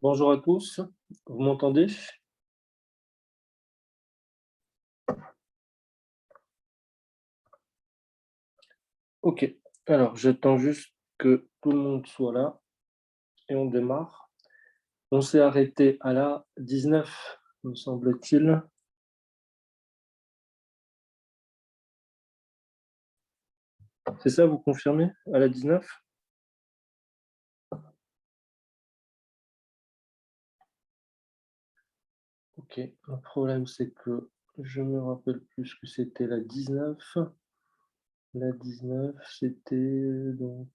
Bonjour à tous, vous m'entendez? OK. Alors j'attends juste que tout le monde soit là et on démarre. On s'est arrêté à la 19, me semble-t-il. C'est ça, vous confirmez? À la 19? OK. Le problème, c'est que je me rappelle plus que c'était la 19. La 19, c'était donc,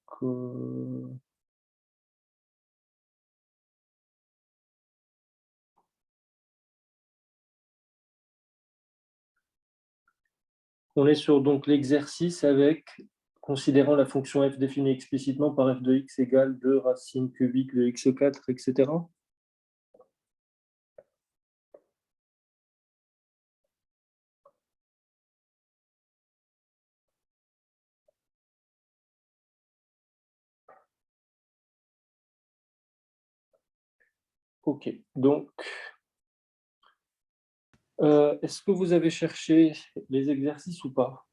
on est sur donc l'exercice avec considérant la fonction f définie explicitement par f de x égale 2 racine cubique de x4 et cetera? OK, donc, est-ce que vous avez cherché les exercices ou pas?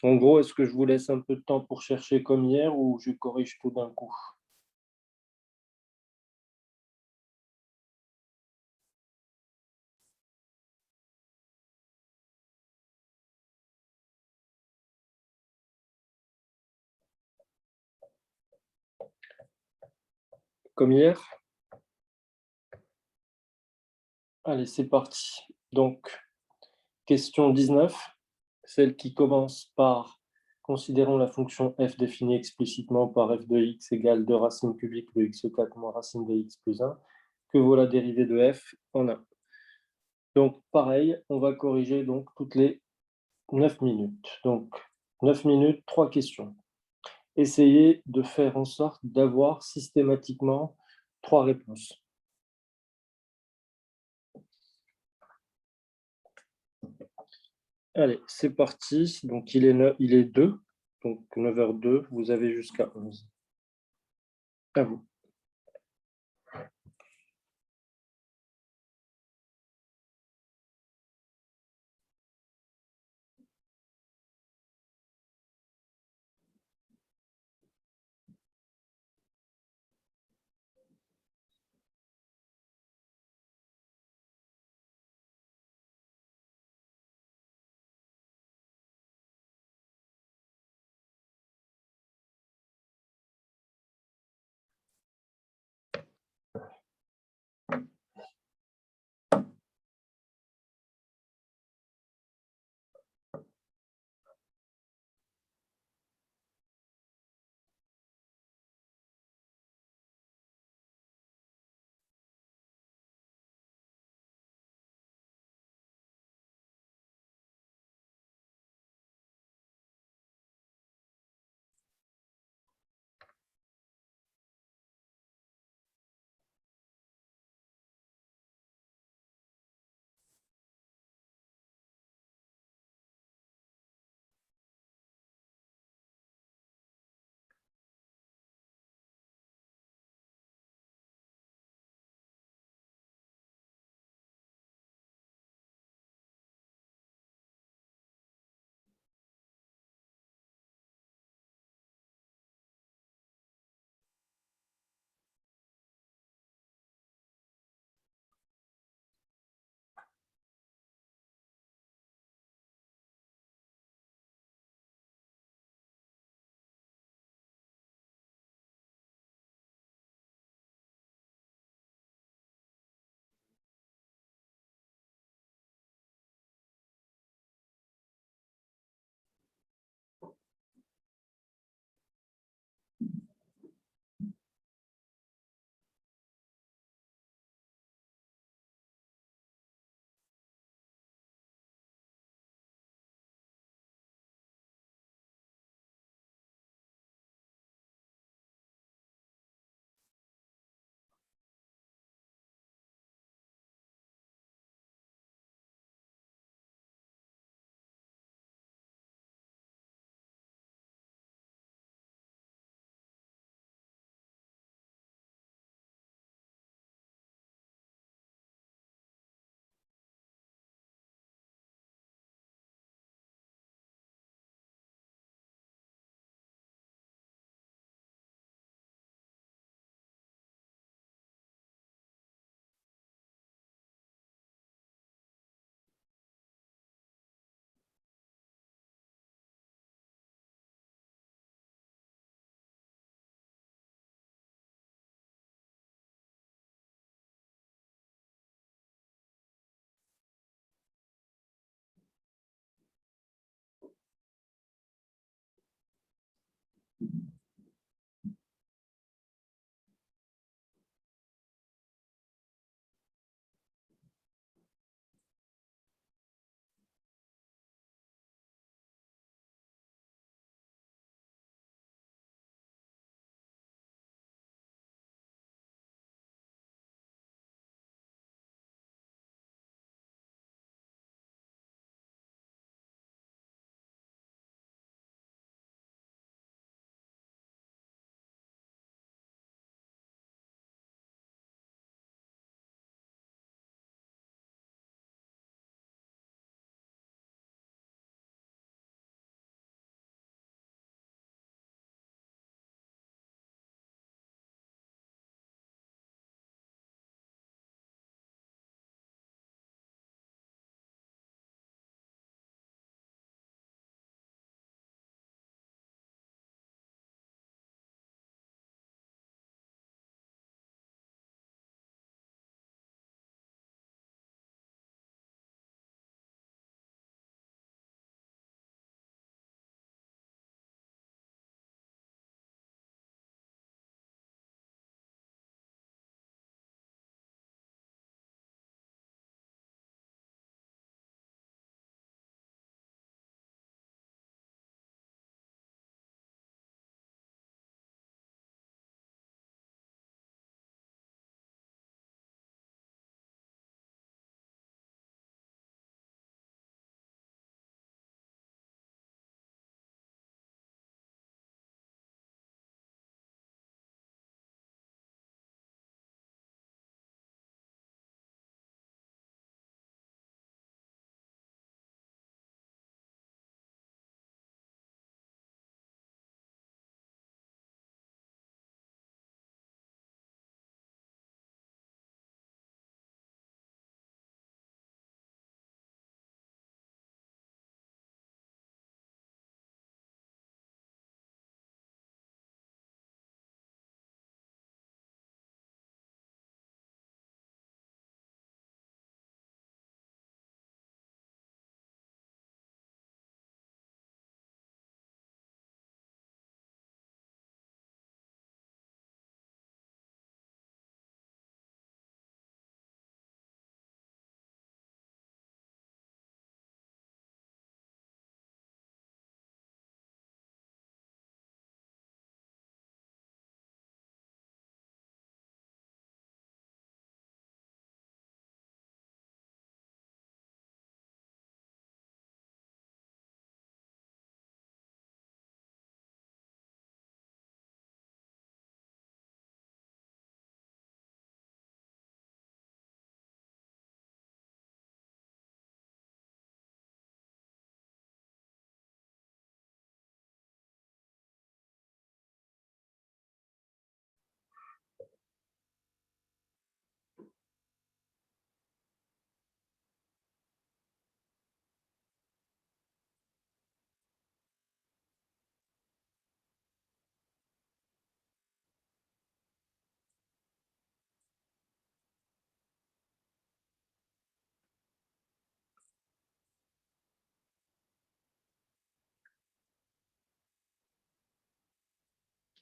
En gros, est-ce que je vous laisse un peu de temps pour chercher comme hier ou je corrige tout d'un coup? Comme hier? Allez, c'est parti. Donc, question 19, celle qui commence par: «Considérons la fonction f définie explicitement par f de x égale 2 racine cubique de x4 moins racine de x plus 1. Que vaut la dérivée de f en 1?» Donc pareil, on va corriger donc toutes les 9 minutes. Donc 9 minutes, 3 questions. Essayez de faire en sorte d'avoir systématiquement 3 réponses. Allez, c'est parti. Donc il est 2, donc 9h02, vous avez jusqu'à 11. À vous.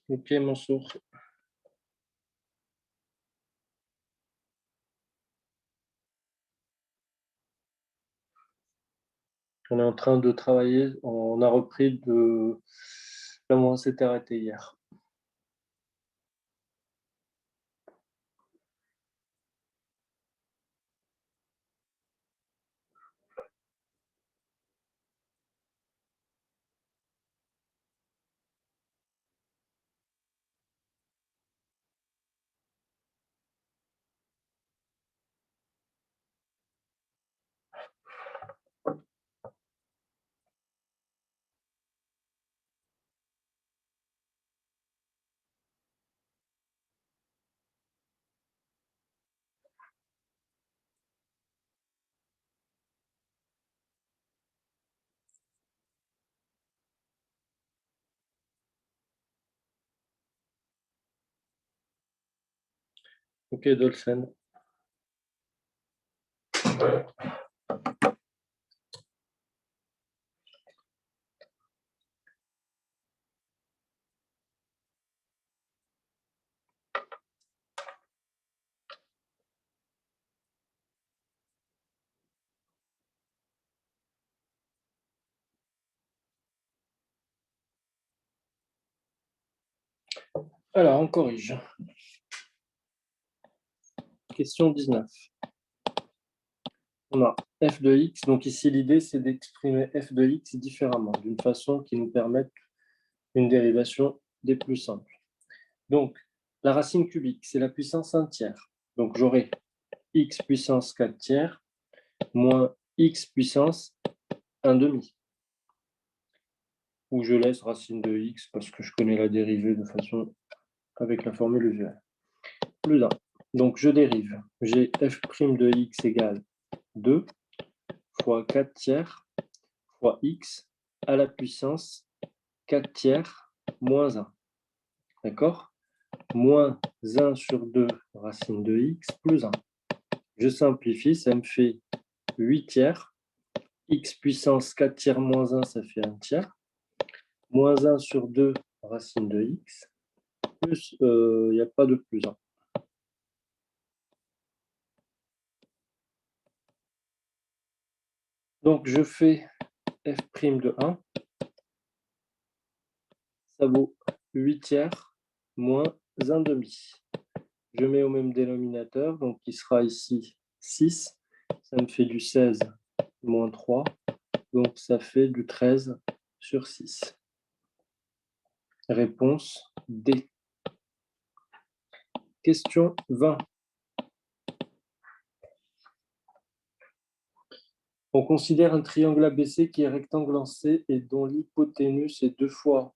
Ok, Mansour. On est en train de travailler. On a repris de là où on s'était arrêté hier. Ok, Dolcen. Alors, on corrige. Question 19. On a f de x. Donc ici, l'idée, c'est d'exprimer f de x différemment, d'une façon qui nous permette une dérivation des plus simples. Donc, la racine cubique, c'est la puissance 1 tiers. Donc, j'aurai x puissance 4 tiers moins x puissance 1 demi. Ou je laisse racine de x parce que je connais la dérivée de façon avec la formule usuelle. Plus 1. Donc, je dérive. J'ai f' de x égale 2 fois 4 tiers fois x à la puissance 4 tiers moins 1. D'accord? Moins 1 sur 2 racine de x plus 1. Je simplifie, ça me fait 8 tiers. X puissance 4 tiers moins 1, ça fait 1 tiers. Moins 1 sur 2 racine de x. Plus, il n'y a pas de plus 1. Donc, je fais f' de 1. Ça vaut 8 tiers moins 1 demi. Je mets au même dénominateur, donc qui sera ici 6. Ça me fait du 16 moins 3. Donc, ça fait du 13 sur 6. Réponse D. Question 20. On considère un triangle ABC qui est rectangle en C et dont l'hypoténuse est 2 fois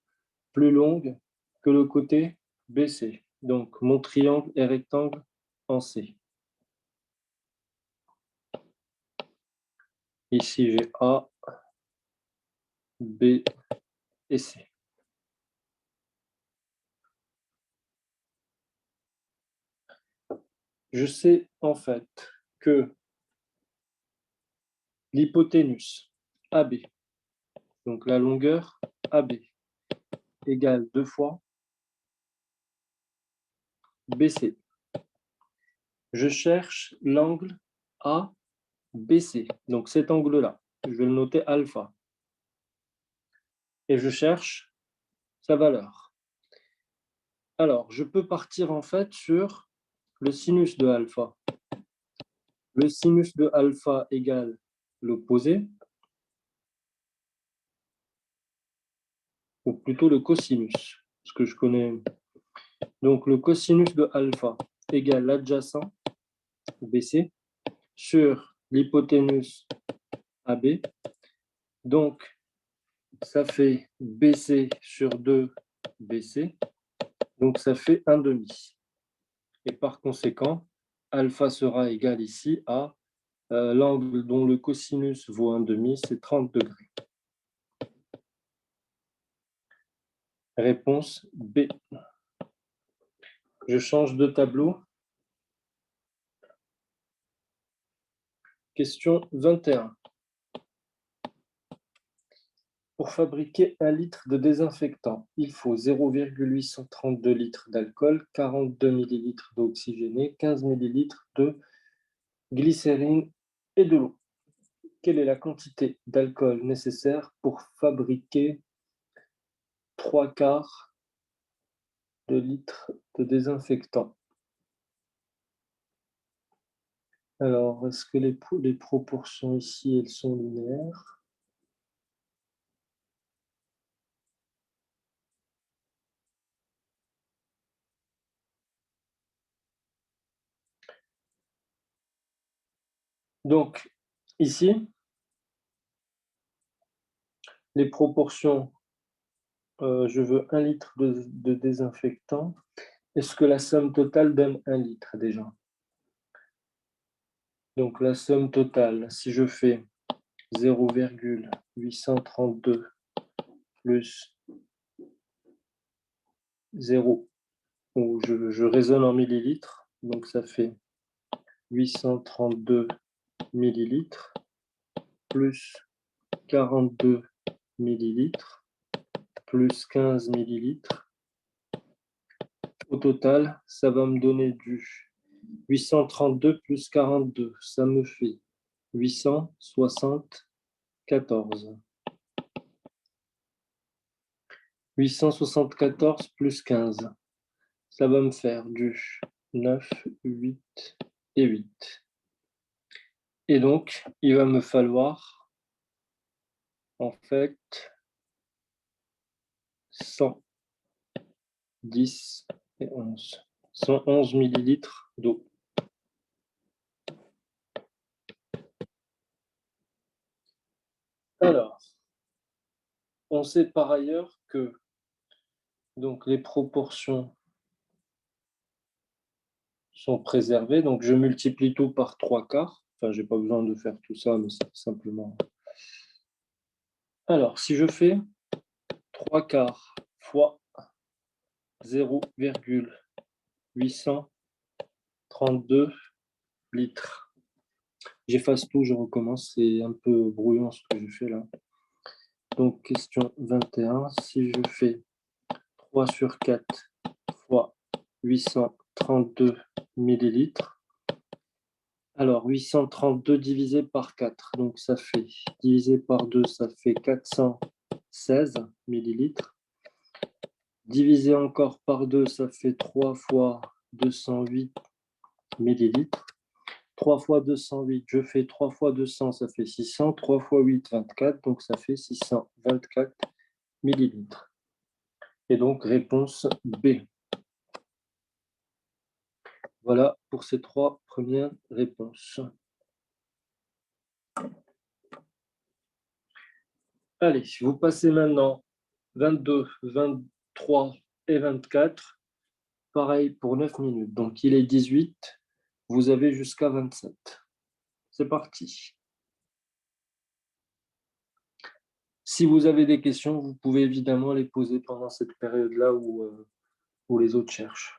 plus longue que le côté BC. Donc, mon triangle est rectangle en C. Ici, j'ai A, B et C. Je sais en fait que l'hypoténuse AB, donc la longueur AB, égale 2 fois BC. Je cherche l'angle ABC, donc cet angle-là. Je vais le noter alpha. Et je cherche sa valeur. Alors, je peux partir en fait sur le sinus de alpha. Le sinus de alpha égale l'opposé, ou plutôt le cosinus, ce que je connais. Donc, le cosinus de alpha égale l'adjacent, BC, sur l'hypoténuse AB. Donc, ça fait BC sur 2 BC. Donc, ça fait 1 demi. Et par conséquent, alpha sera égal ici à l'angle dont le cosinus vaut 1 demi, c'est 30 degrés. Réponse B. Je change de tableau. Question 21. Pour fabriquer 1 litre de désinfectant, il faut 0,832 litres d'alcool, 42 ml d'eau oxygénée, 15 ml de glycérine et de l'eau. Quelle est la quantité d'alcool nécessaire pour fabriquer 3 quarts de litre de désinfectant? Alors, est-ce que les proportions ici, elles sont linéaires? Donc, ici, les proportions, je veux 1 litre de désinfectant. Est-ce que la somme totale donne 1 litre déjà? Donc, la somme totale, si je fais 0,832 plus 0, ou je raisonne en millilitres, donc ça fait 832 millilitres plus 42 millilitres plus 15 millilitres. Au total, ça va me donner du 832 plus 42, ça me fait 874. 874 plus 15, ça va me faire du 9, 8 et 8. Et donc, il va me falloir, en fait, 110 et 11. 111 millilitres d'eau. Alors, on sait par ailleurs que donc, les proportions sont préservées. Donc, je multiplie tout par 3/4. Enfin, je n'ai pas besoin de faire tout ça, mais c'est simplement... Alors, si je fais 3/4 fois 0,832 litres. J'efface tout, je recommence. C'est un peu brouillon ce que je fais là. Donc, question 21. Si je fais 3 sur 4 fois 832 millilitres, alors 832 divisé par 4, donc ça fait, divisé par 2, ça fait 416 millilitres. Divisé encore par 2, ça fait 3 fois 208 millilitres. 3 fois 208, je fais 3 fois 200, ça fait 600. 3 fois 8, 24, donc ça fait 624 millilitres. Et donc, réponse B. Voilà pour ces 3 premières réponses. Allez, vous passez maintenant 22, 23 et 24. Pareil pour 9 minutes. Donc, il est 18. Vous avez jusqu'à 27. C'est parti. Si vous avez des questions, vous pouvez évidemment les poser pendant cette période-là où les autres cherchent.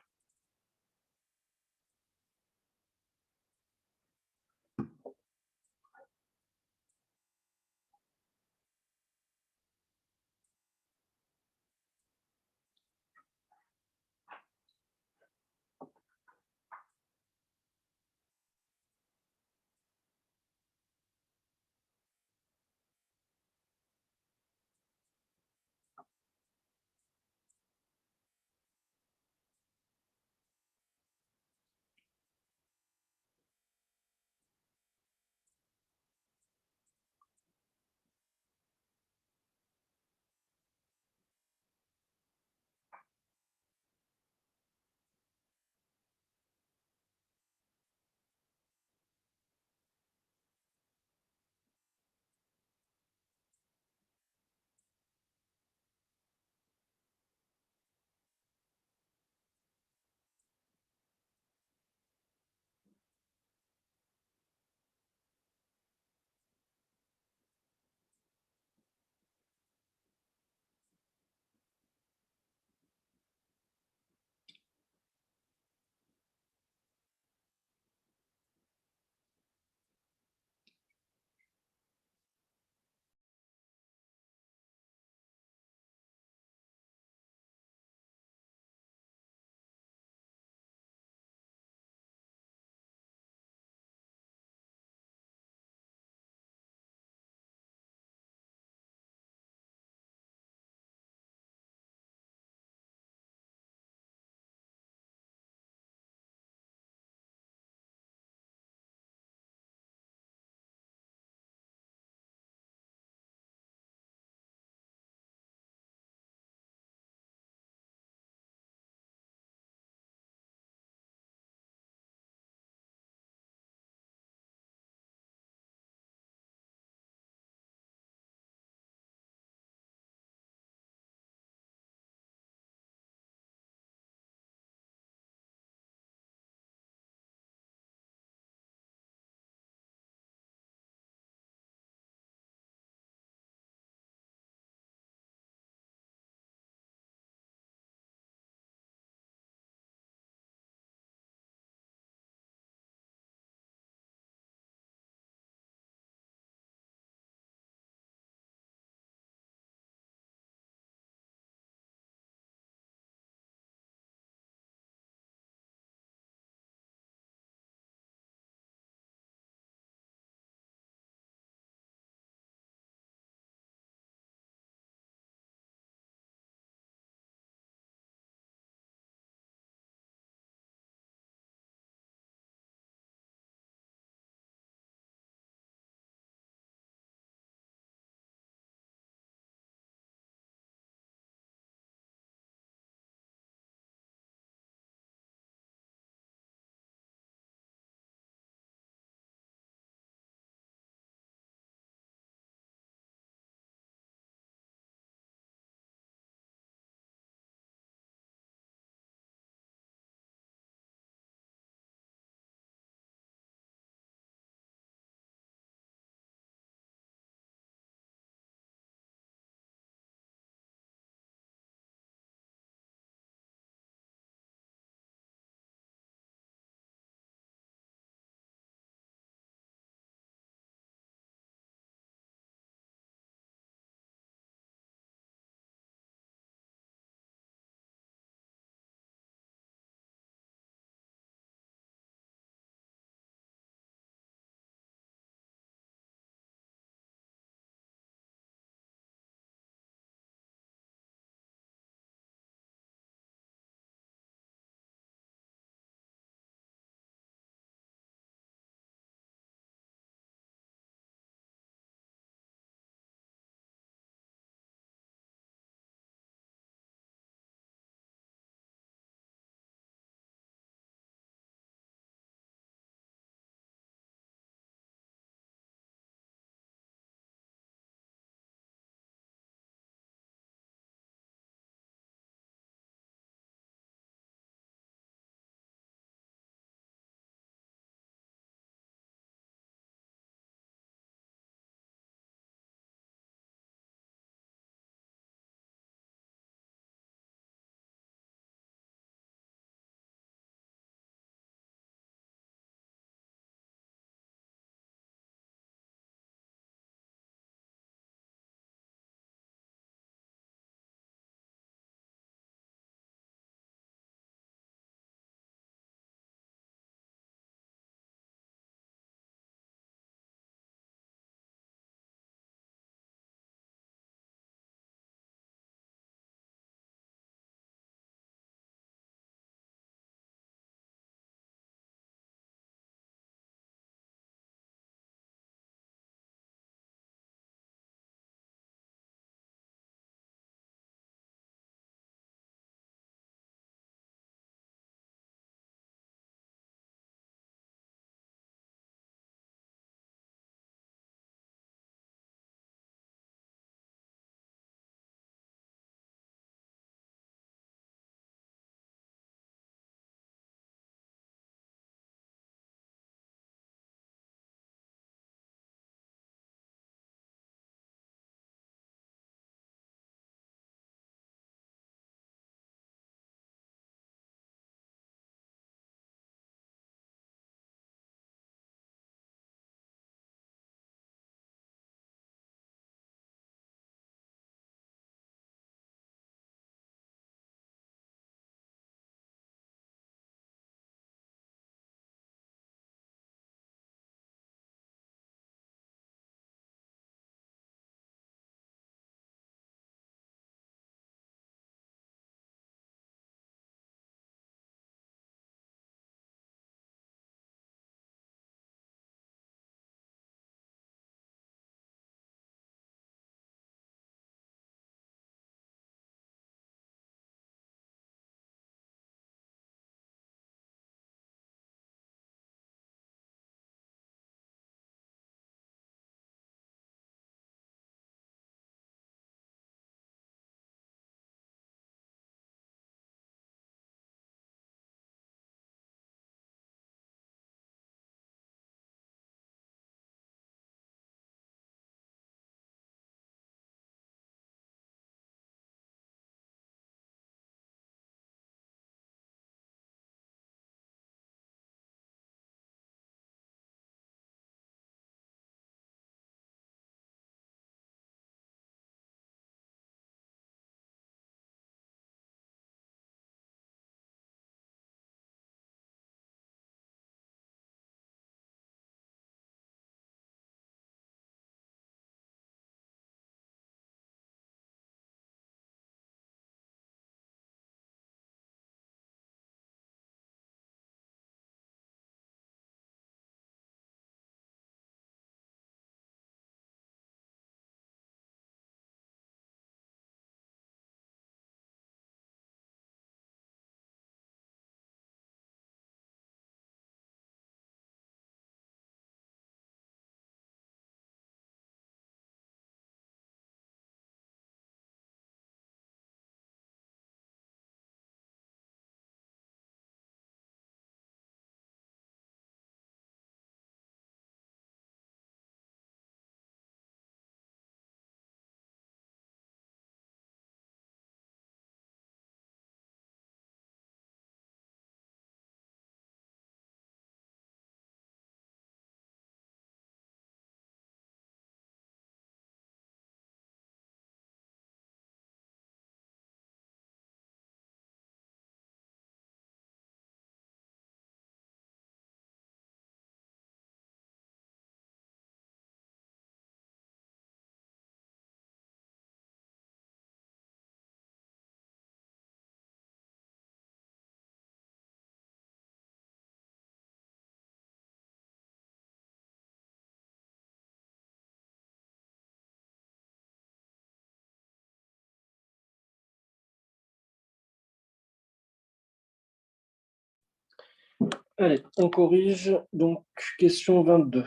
Allez, on corrige. Donc, question 22.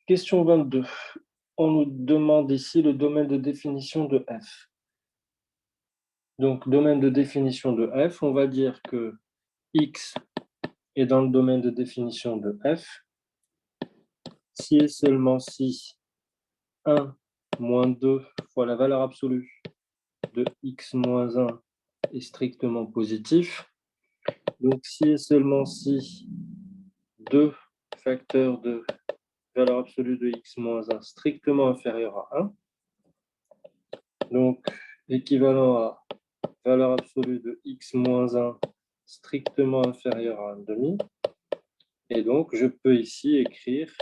Question 22. On nous demande ici le domaine de définition de f. Donc, domaine de définition de f, on va dire que x est dans le domaine de définition de f si et seulement si 1 moins 2 fois la valeur absolue de x moins 1 est strictement positif. Donc, si et seulement si 2 facteurs de valeur absolue de x moins 1 strictement inférieur à 1, donc équivalent à valeur absolue de x moins 1 strictement inférieur à 1,5. Et donc, je peux ici écrire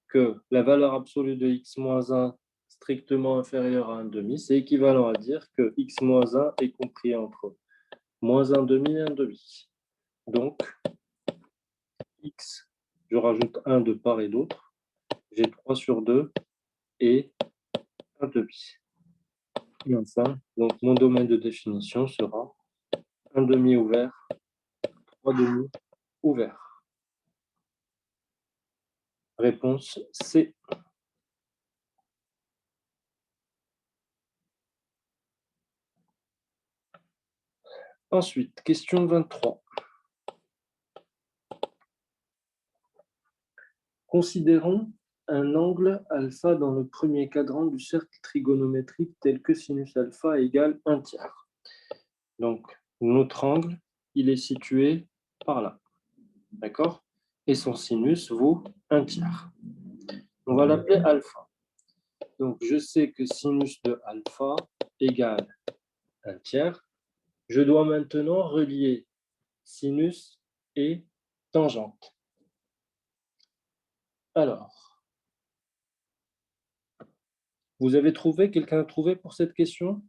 que la valeur absolue de x moins 1 strictement inférieure à 1,5, c'est équivalent à dire que x moins 1 est compris entre moins 1,5 et 1,5. Donc, x, je rajoute 1 de part et d'autre, j'ai 3 sur 2 et 1,5. Et enfin, donc mon domaine de définition sera 1,5 ouvert, 3,5 ouvert. Réponse C. Ensuite, question 23. Considérons un angle alpha dans le premier quadrant du cercle trigonométrique tel que sinus alpha égale 1 tiers. Donc, notre angle, il est situé par là. D'accord? Et son sinus vaut 1 tiers. On va l'appeler alpha. Donc, je sais que sinus de alpha égale 1 tiers. Je dois maintenant relier sinus et tangente. Alors, vous avez trouvé, quelqu'un a trouvé pour cette question?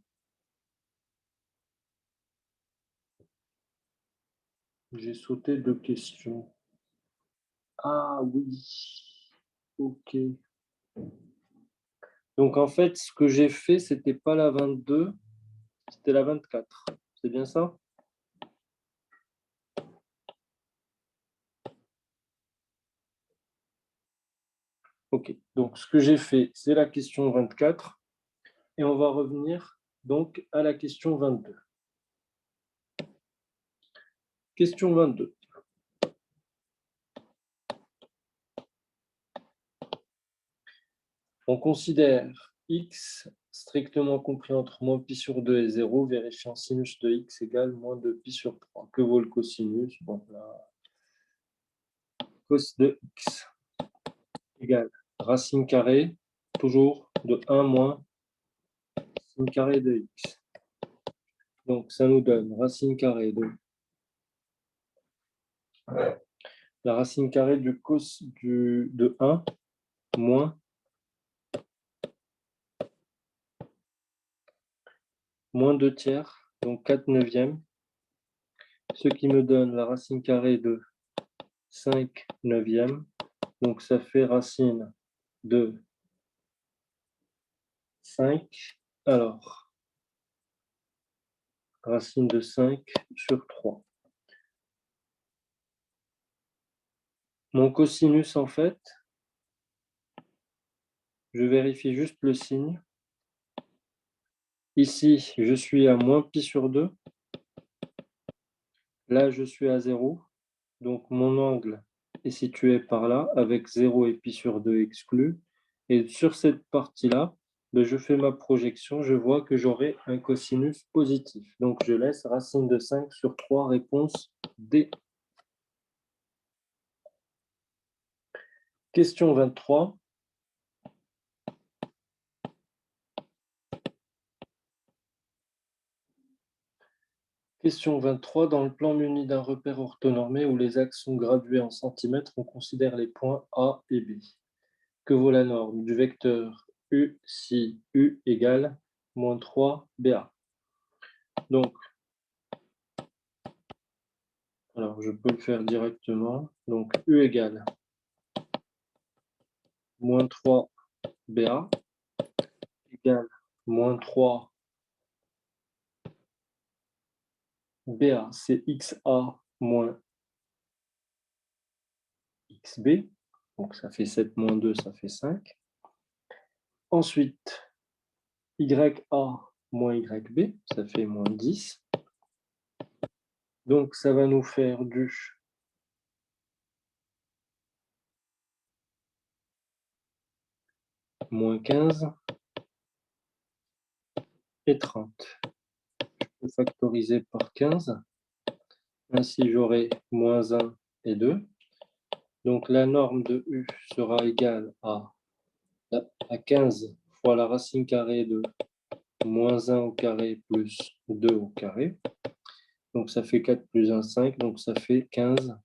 J'ai sauté 2 questions. Ah oui, ok. Donc en fait, ce que j'ai fait, c'était pas la 22, c'était la 24. C'est bien ça? Ok. Donc ce que j'ai fait, c'est la question 24. Et on va revenir donc à la question 22. Question 22. On considère x strictement compris entre moins pi sur 2 et 0, vérifiant sinus de x égale moins 2 pi sur 3. Que vaut le cosinus? Bon, là, cos de x égale racine carrée, toujours de 1 moins racine carrée de x. Donc, ça nous donne racine carrée de la racine carrée du cos de 1 moins 2 tiers, donc 4 neuvièmes, ce qui me donne la racine carrée de 5 neuvièmes. Donc, ça fait racine de 5. Alors, racine de 5 sur 3. Mon cosinus, en fait, je vérifie juste le signe. Ici, je suis à moins pi sur 2. Là, je suis à 0. Donc, mon angle est situé par là, avec 0 et pi sur 2 exclus. Et sur cette partie-là, je fais ma projection, je vois que j'aurai un cosinus positif. Donc, je laisse racine de 5 sur 3, réponse D. Question 23. Question 23. Dans le plan muni d'un repère orthonormé où les axes sont gradués en centimètres, on considère les points A et B. Que vaut la norme du vecteur U si U égale moins 3 BA? Donc, alors je peux le faire directement. Donc, U égale moins 3 BA égale moins 3 BA, c'est XA moins XB. Donc, ça fait 7 moins 2, ça fait 5. Ensuite, YA moins YB, ça fait moins 10. Donc, ça va nous faire du moins 15 et 30. Je peux factoriser par 15. Ainsi, j'aurai moins 1 et 2. Donc, la norme de U sera égale à 15 fois la racine carrée de moins 1 au carré plus 2 au carré. Donc, ça fait 4 plus 1, 5. Donc, ça fait 15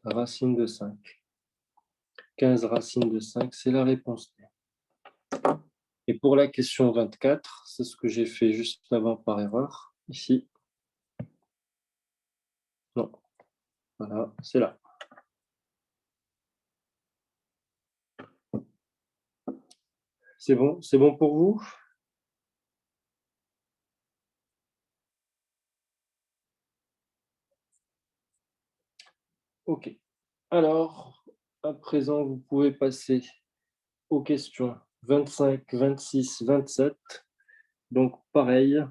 racine de 5. 15 racine de 5, c'est la réponse D. Et pour la question 24, c'est ce que j'ai fait juste avant par erreur. Ici. Non. Voilà, c'est là. C'est bon pour vous? OK. Alors, à présent, vous pouvez passer aux questions 25, 26, 27. Donc, pareil,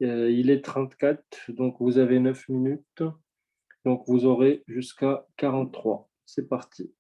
il est 34, donc vous avez 9 minutes. Donc, vous aurez jusqu'à 43. C'est parti.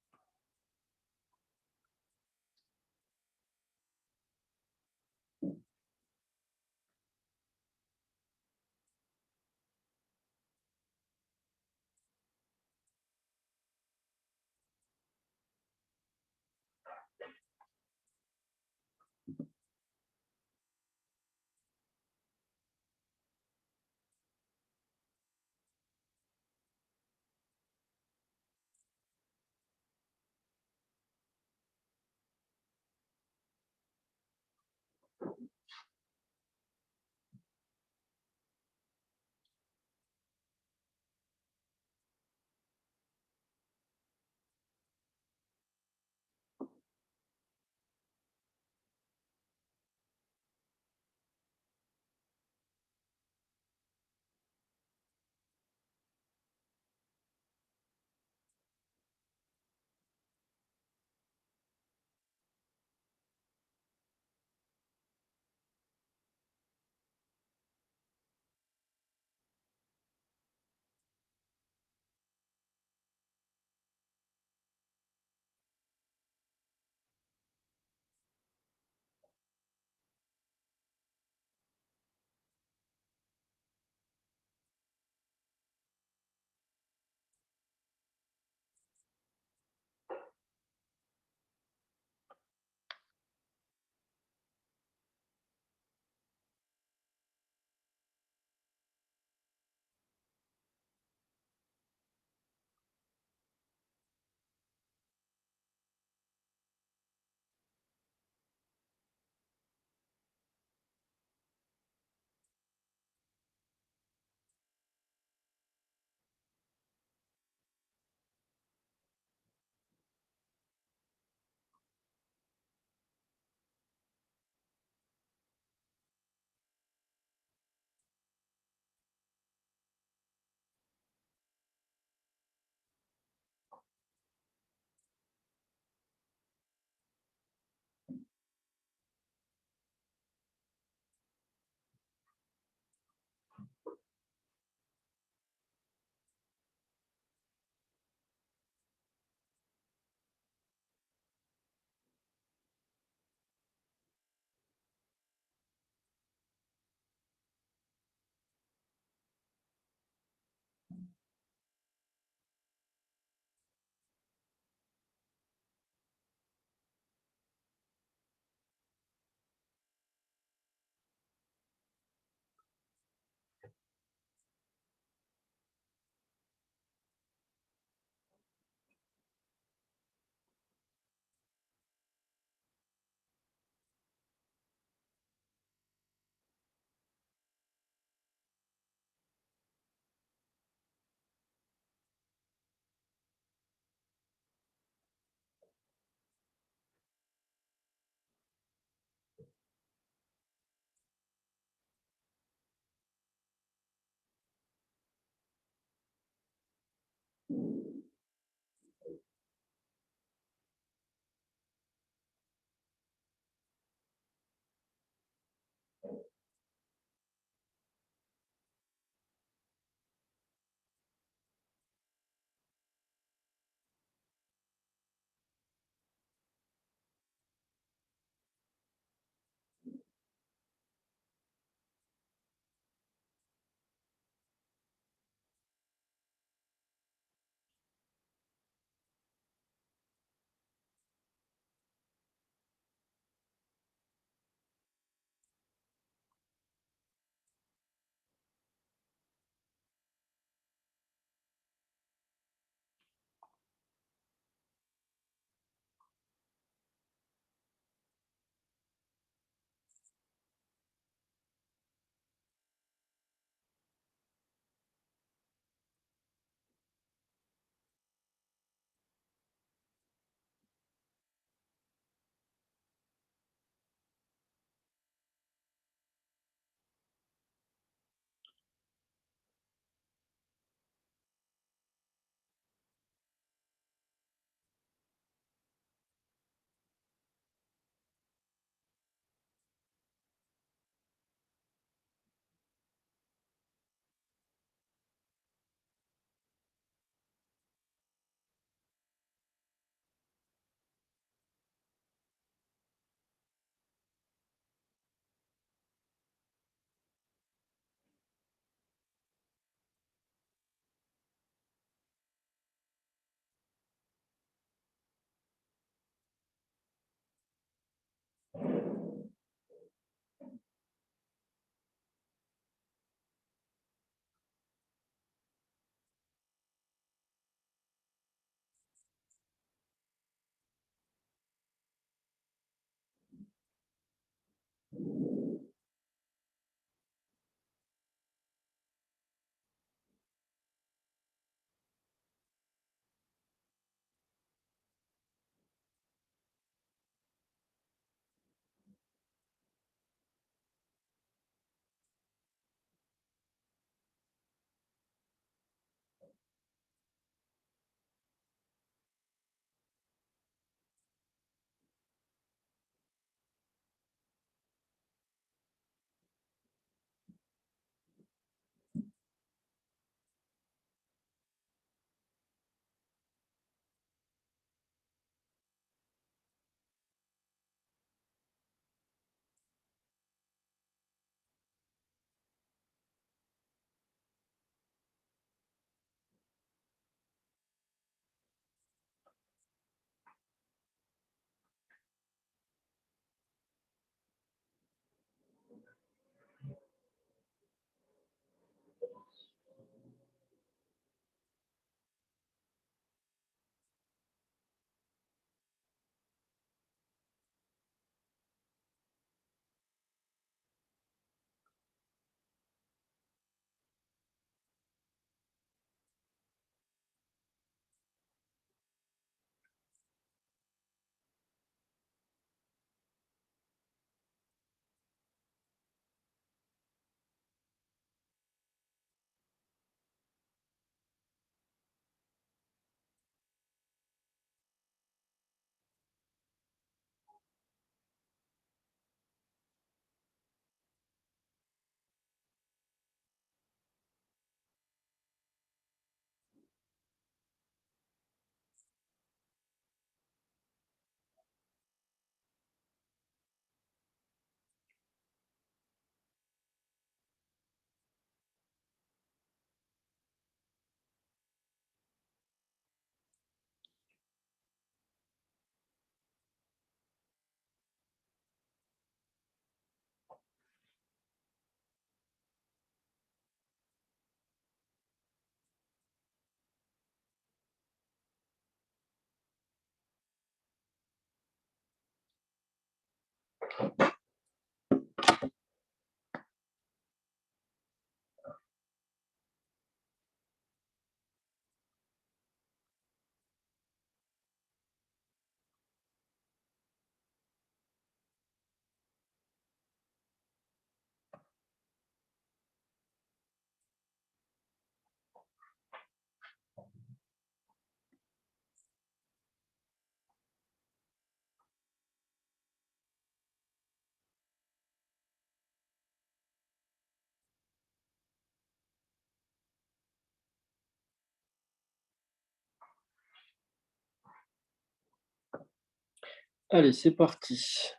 Allez, c'est parti.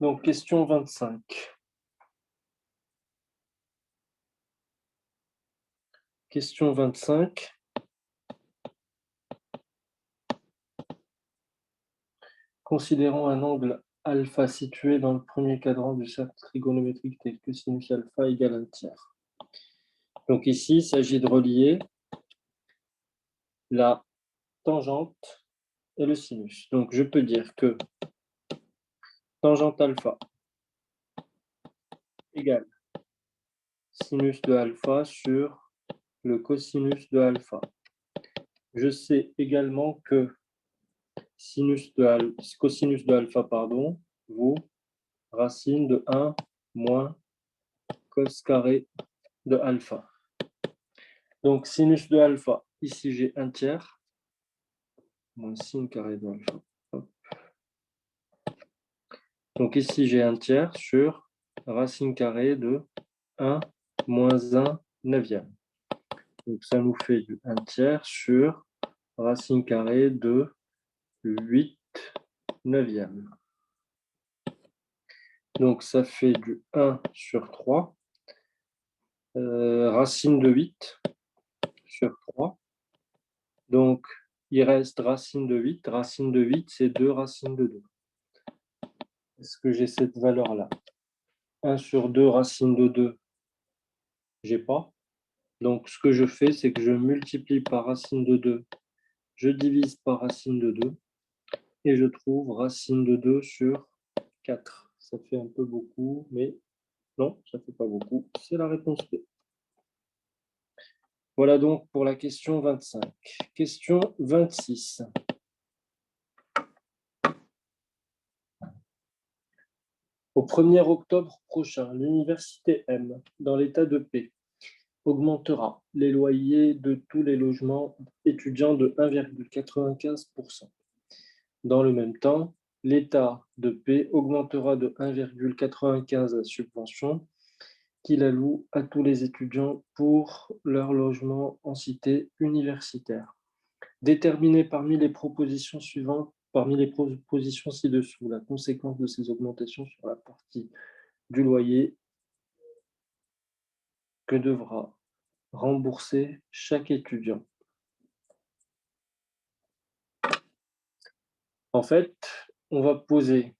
Donc, question 25. Question 25. Considérons un angle alpha situé dans le premier quadrant du cercle trigonométrique tel que sinus alpha égale 1/3. Donc ici, il s'agit de relier la tangente et le sinus. Donc je peux dire que tangente alpha égale sinus de alpha sur le cosinus de alpha. Je sais également que cosinus de alpha vaut racine de 1 moins cos carré de alpha. Donc sinus de alpha, ici j'ai 1/3 moins sin carré de alpha. Donc ici j'ai 1/3 sur racine carrée de 1 moins 1 neuvième. Donc ça nous fait du 1/3 sur racine carrée de 8 neuvième. Donc ça fait du 1 sur 3. Racine de 8 sur 3. Donc il reste racine de 8. Racine de 8, c'est 2 racines de 2. Est-ce que j'ai cette valeur-là? 1 sur 2 racine de 2, j'ai pas. Donc ce que je fais, c'est que je multiplie par racine de 2, je divise par racine de 2, et je trouve racine de 2 sur 4. Ça fait un peu beaucoup, mais non, ça ne fait pas beaucoup. C'est la réponse B. Voilà donc pour la question 25. Question 26. Au 1er octobre prochain, l'université M, dans l'état de P, augmentera les loyers de tous les logements étudiants de 1,95%. Dans le même temps, l'état de P augmentera de 1,95 la subvention qu'il alloue à tous les étudiants pour leur logement en cité universitaire. Déterminer parmi les propositions suivantes, parmi les propositions ci-dessous, la conséquence de ces augmentations sur la partie du loyer que devra rembourser chaque étudiant. En fait, on va poser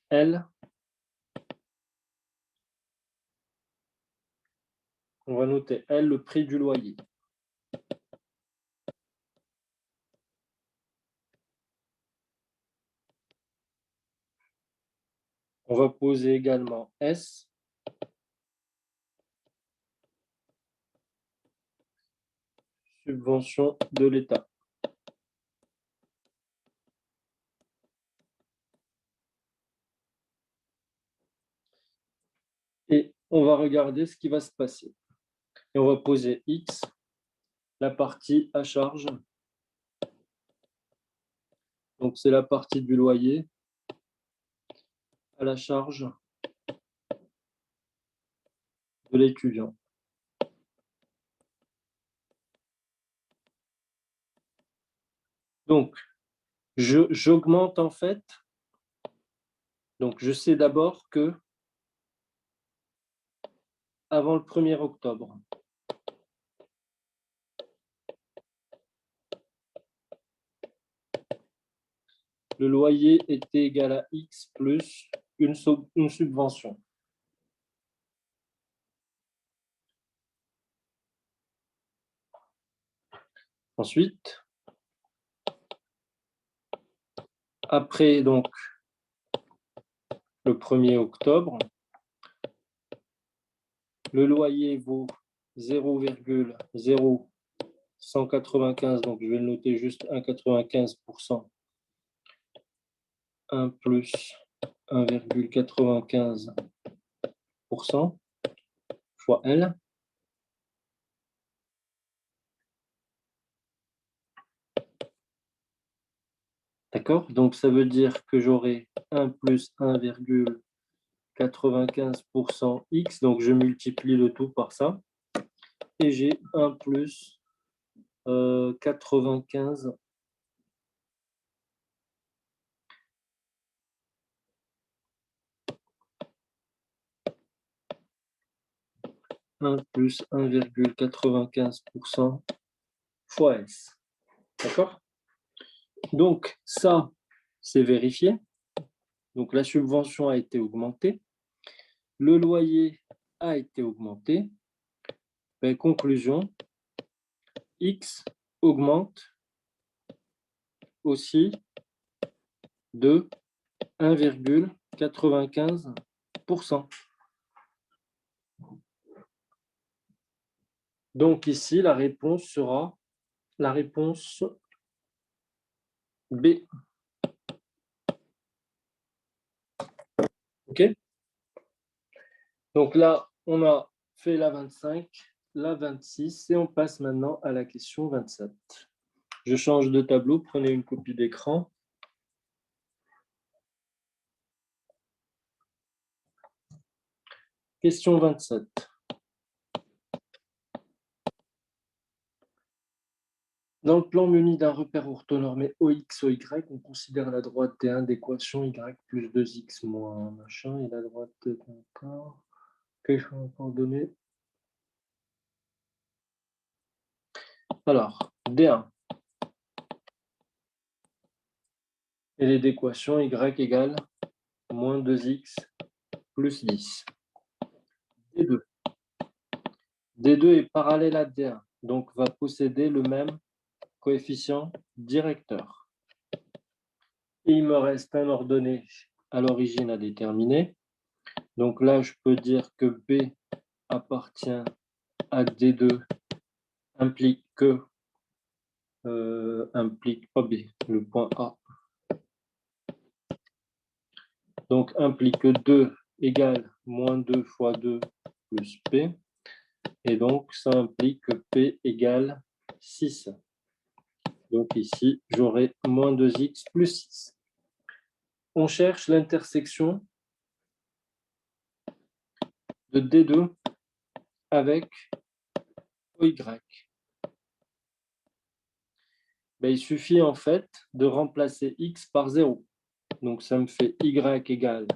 L, on va noter L, le prix du loyer. On va poser également S, subvention de l'État. Et on va regarder ce qui va se passer. Et on va poser X, la partie à charge. Donc c'est la partie du loyer à la charge de l'étudiant. Donc, j'augmente en fait. Donc, je sais d'abord que avant le 1er octobre, le loyer était égal à X plus une subvention. Ensuite, après donc le 1er octobre, le loyer vaut 0,0195, donc je vais le noter juste 1,95%. 1 plus 1,95% fois L. D'accord? Donc ça veut dire que j'aurai 1 plus 1,95% X, donc je multiplie le tout par ça, et j'ai 1 plus 95 1 plus 1,95% fois S. D'accord? Donc, ça, c'est vérifié. Donc, la subvention a été augmentée. Le loyer a été augmenté. Ben, conclusion, X augmente aussi de 1,95%. Donc ici, la réponse sera la réponse B. OK? Donc là, on a fait la 25, la 26 et on passe maintenant à la question 27. Je change de tableau, prenez une copie d'écran. Question 27. Dans le plan muni d'un repère orthonormé OX, OY, on considère la droite D1 d'équation Y plus 2X moins machin et la droite encore. Quelles sont les coordonnées? Alors, D1. Et les d'équation Y égale moins 2X plus 10. D2. D2 est parallèle à D1, donc va posséder le même coefficient directeur. Et il me reste un ordonnée à l'origine à déterminer. Donc là, je peux dire que B appartient à D2 implique que implique pas B, le point A. Donc implique que 2 égale moins 2 fois 2 plus P. Et donc ça implique que P égale 6. Donc ici, j'aurai moins 2x plus 6. On cherche l'intersection de D2 avec OY. Ben, il suffit en fait de remplacer x par 0. Donc ça me fait y égale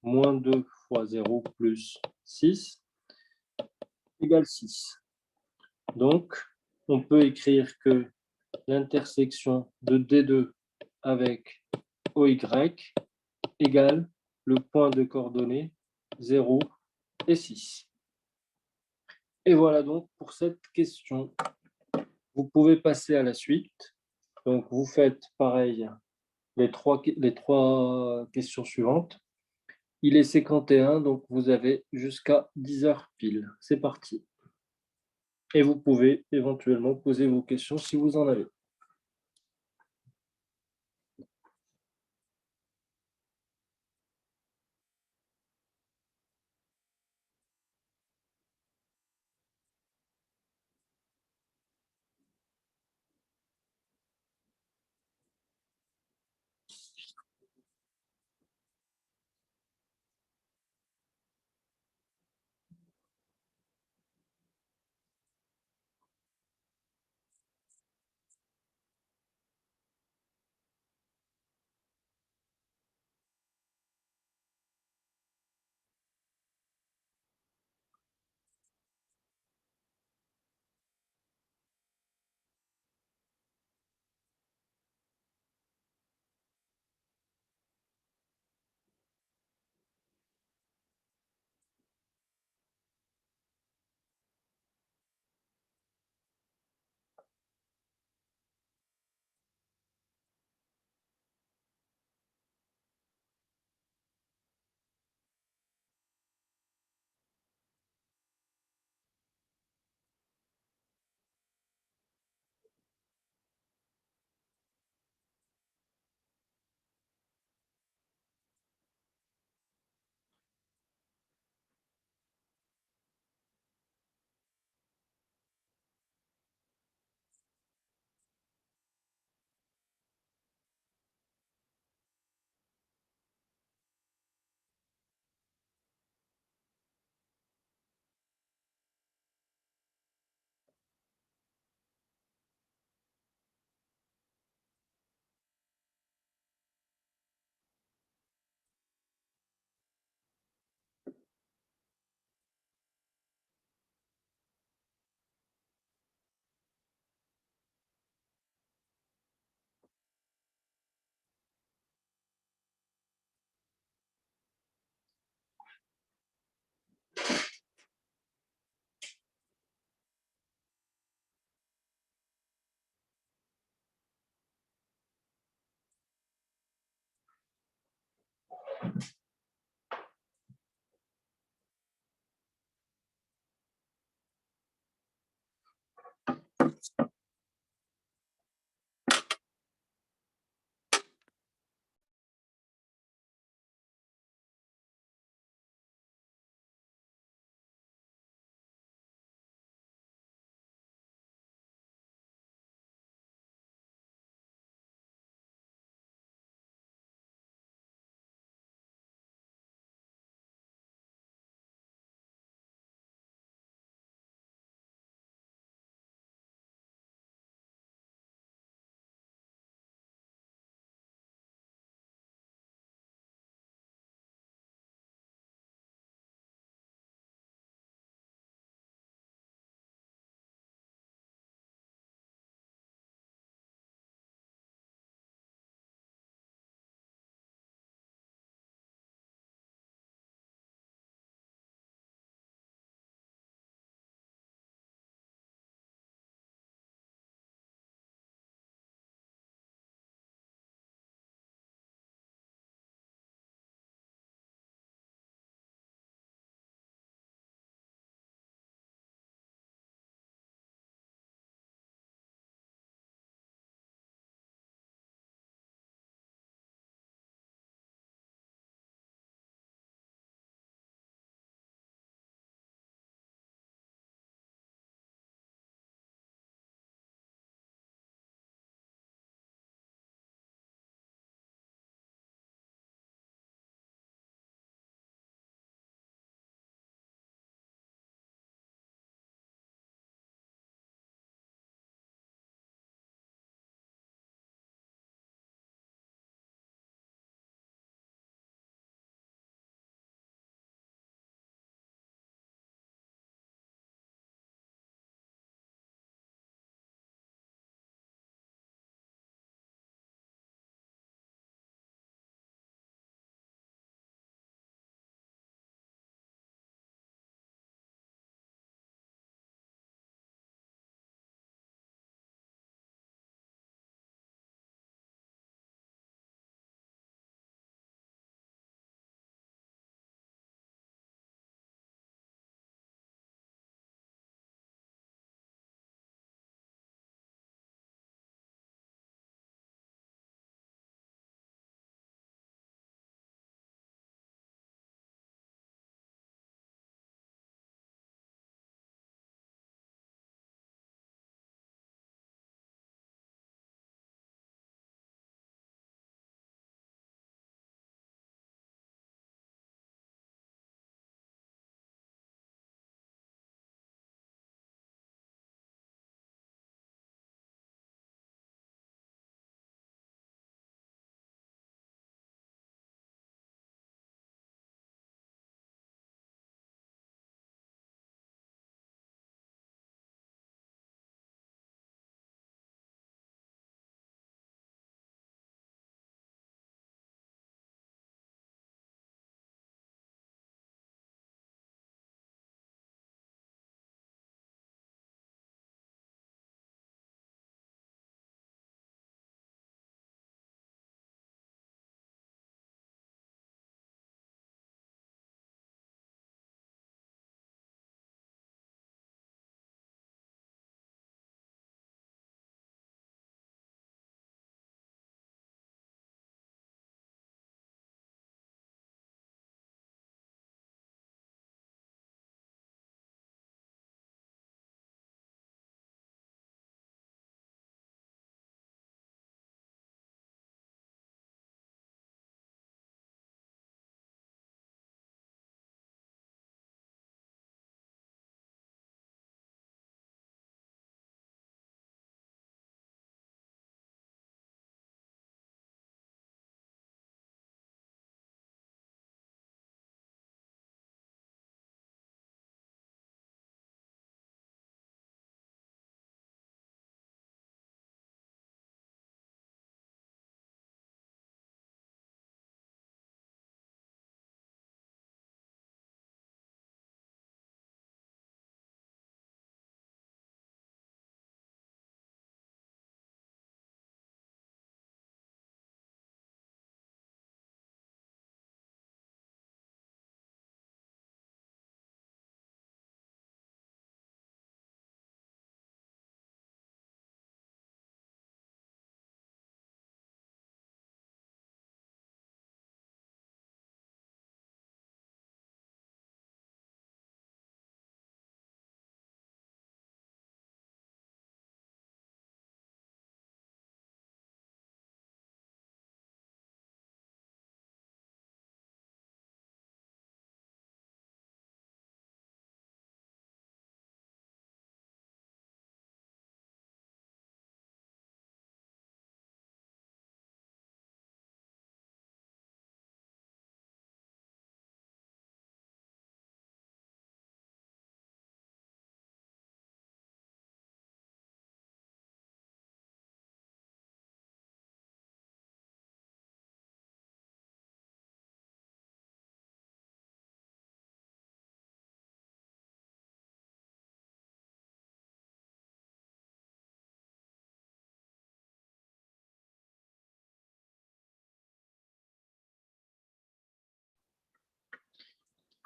moins 2 fois 0 plus 6 égale 6. Donc on peut écrire que l'intersection de D2 avec OY égale le point de coordonnées 0 et 6. Et voilà donc pour cette question. Vous pouvez passer à la suite. Donc vous faites pareil les trois questions suivantes. Il est 51, donc vous avez jusqu'à 10 heures pile. C'est parti. Et vous pouvez éventuellement poser vos questions si vous en avez.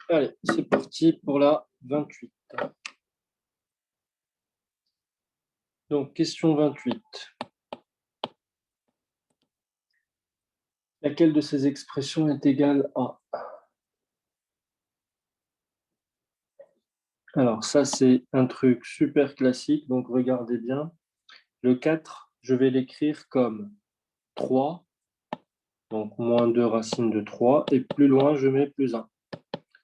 Allez, c'est parti pour la 28. Donc, question 28. Laquelle de ces expressions est égale à... Alors, ça, c'est un truc super classique, donc regardez bien. Le 4, je vais l'écrire comme 3, donc moins 2 racine de 3, et plus loin, je mets plus 1.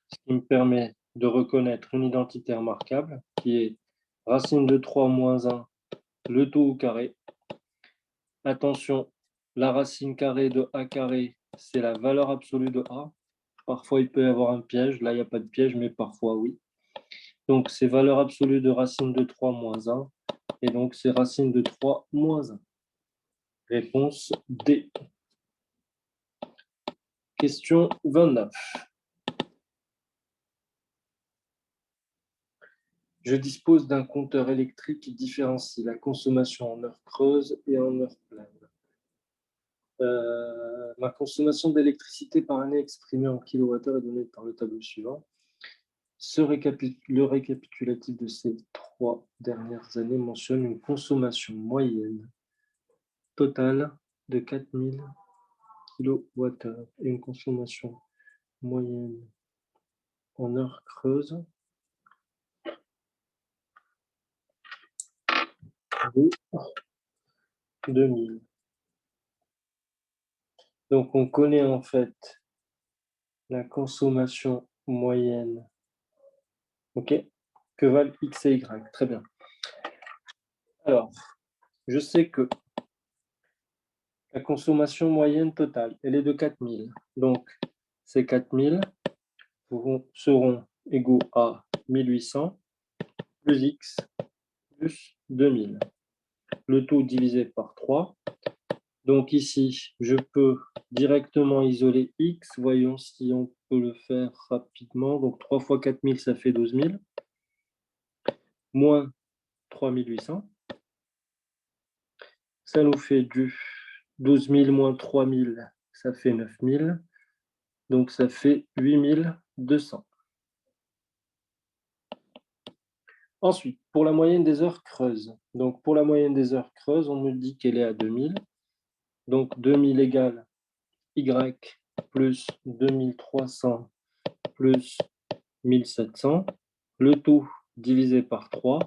Ce qui me permet de reconnaître une identité remarquable, qui est racine de 3 moins 1, le tout au carré. Attention, la racine carrée de a carré, c'est la valeur absolue de a. Parfois, il peut y avoir un piège. Là, il n'y a pas de piège, mais parfois, oui. Donc, c'est valeur absolue de racine de 3 moins 1. Et donc, c'est racine de 3 moins 1. Réponse D. Question 29. Je dispose d'un compteur électrique qui différencie la consommation en heure creuse et en heure pleine. Ma consommation d'électricité par année exprimée en kilowattheure est donnée par le tableau suivant. Le récapitulatif de ces 3 dernières années mentionne une consommation moyenne totale de 4000 kWh et une consommation moyenne en heure creuse de 2000. Donc, on connaît en fait la consommation moyenne, ok, que valent X et Y. Très bien. Alors, je sais que la consommation moyenne totale, elle est de 4000. Donc, ces 4000 seront égaux à 1800 plus X plus 2000. Le tout divisé par 3. Donc ici, je peux directement isoler X. Voyons si on peut le faire rapidement. Donc 3 fois 4000, ça fait 12 000. Moins 3800. Ça nous fait du 12 000 moins 3000, ça fait 9 000. Donc ça fait 8200. Ensuite, pour la moyenne des heures creuses. Donc pour la moyenne des heures creuses, on me dit qu'elle est à 2000. Donc 2000 égale Y plus 2300 plus 1700. Le tout divisé par 3.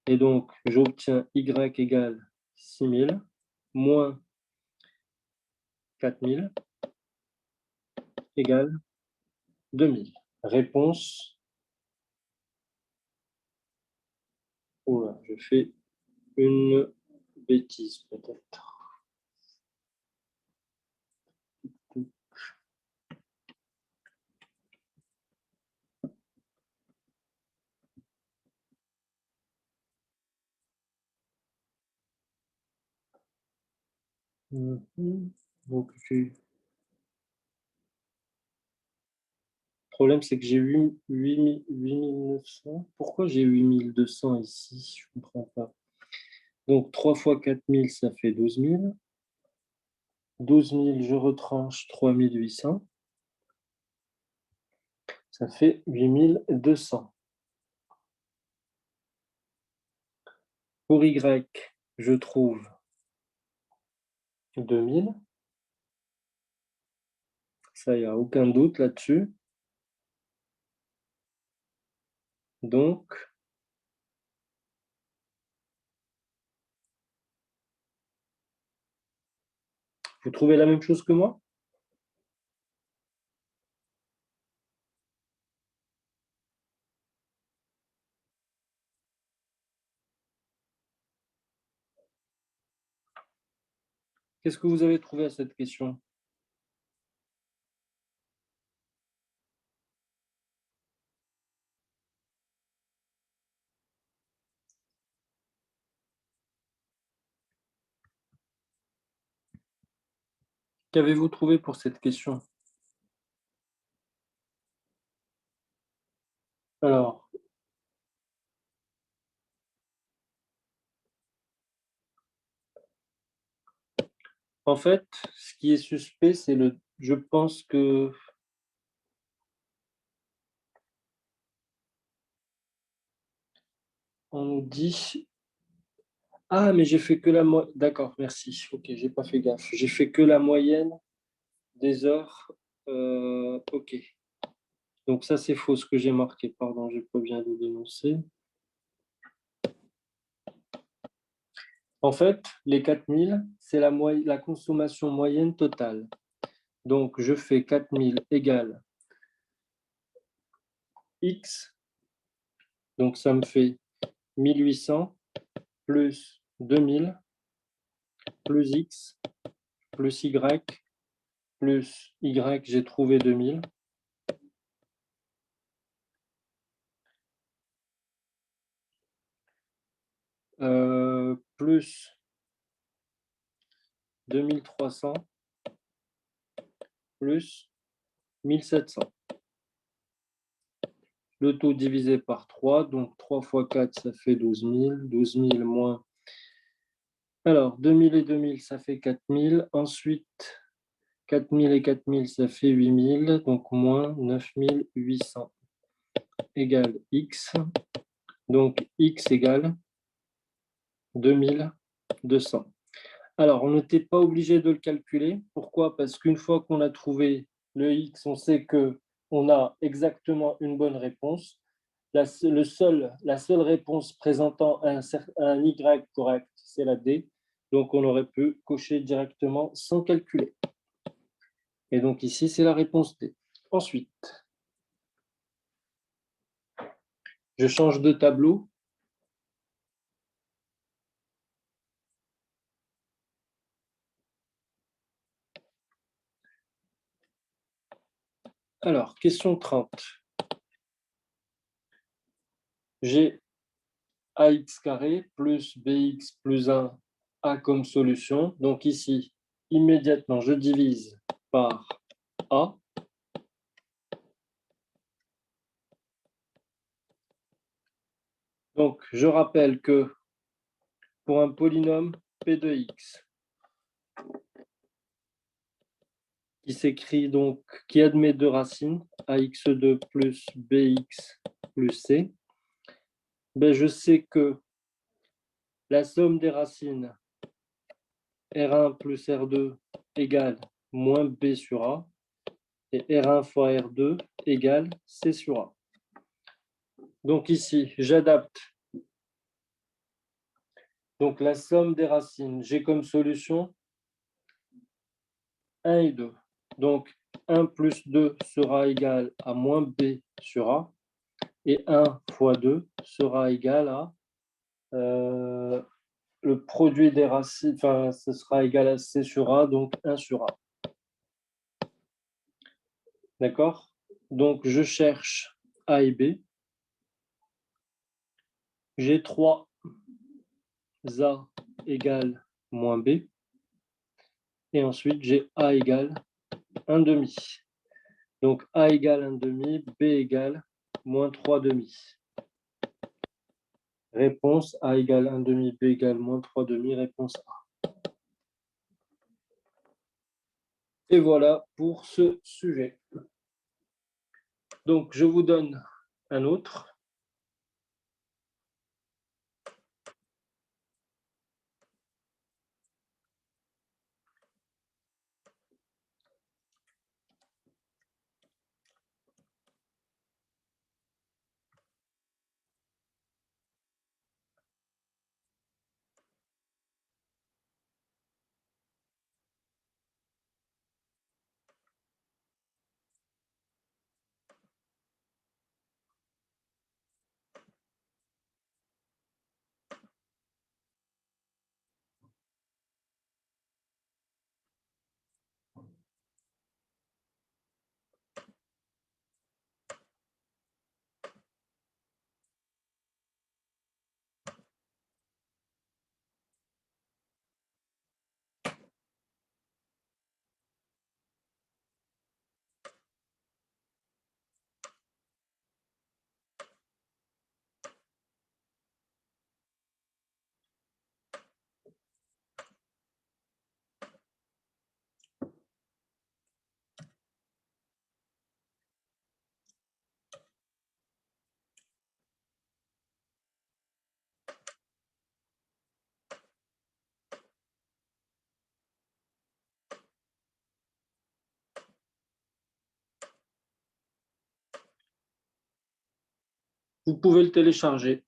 Et donc, j'obtiens Y égale 6000 moins 4000 égale 2000. Réponse. Oula, je fais une bêtise peut-être. Donc, le problème, c'est que j'ai eu 8900. Pourquoi j'ai 8200 ici? Je ne comprends pas. Donc, 3 fois 4000, ça fait 12 000. 12 000, je retranche 3800. Ça fait 8200. Pour Y, je trouve 2000. Ça, il n'y a aucun doute là-dessus. Donc, vous trouvez la même chose que moi? Qu'est-ce que vous avez trouvé à cette question? Qu'avez-vous trouvé pour cette question? Alors, en fait, ce qui est suspect, c'est le... Je pense que On nous dit... Ah, mais j'ai fait que la moyenne. D'accord, merci. Ok, j'ai pas fait gaffe. J'ai fait que la moyenne des heures. Ok. Donc ça, c'est faux ce que j'ai marqué. Pardon, j'ai pas bien le dénoncer. En fait, les 4000, c'est la consommation moyenne totale. Donc, je fais 4000 égale X. Donc, ça me fait 1800 plus 2000 plus X plus Y plus Y, j'ai trouvé 2000. Plus 2300 plus 1700. Le tout divisé par 3, donc 3 fois 4, ça fait 12 000. 12 000 moins... Alors, 2000 et 2000, ça fait 4000. Ensuite, 4000 et 4000, ça fait 8000. Donc, moins 9800 égale X. Donc, X égale 2200. Alors, on n'était pas obligé de le calculer. Pourquoi? Parce qu'une fois qu'on a trouvé le X, on sait qu'on a exactement une bonne réponse. La seule réponse présentant un Y correct, c'est la D. Donc, on aurait pu cocher directement sans calculer. Et donc, ici, c'est la réponse D. Ensuite, je change de tableau. Alors, question 30. J'ai ax carré plus bx plus 1 a comme solution. Donc ici, immédiatement, je divise par a. Donc, je rappelle que pour un polynôme p de x, qui s'écrit donc, qui admet deux racines, ax2 plus bx plus c, ben je sais que la somme des racines R1 plus R2 égale moins B sur A, et R1 fois R2 égale C sur A. Donc ici, j'adapte. Donc la somme des racines, j'ai comme solution 1 et 2. Donc 1 plus 2 sera égal à moins B sur A, et 1 fois 2 sera égal à le produit des racines, enfin, ce sera égal à C sur A, donc 1 sur A. D'accord? Donc, je cherche A et B. J'ai 3 A égale moins B. Et ensuite, j'ai A égale 1 demi. Donc, A égale 1 demi, B égale moins 3 demi. Réponse A égale 1 demi, B égale moins 3 demi, réponse A. Et voilà pour ce sujet. Donc, je vous donne un autre. Vous pouvez le télécharger.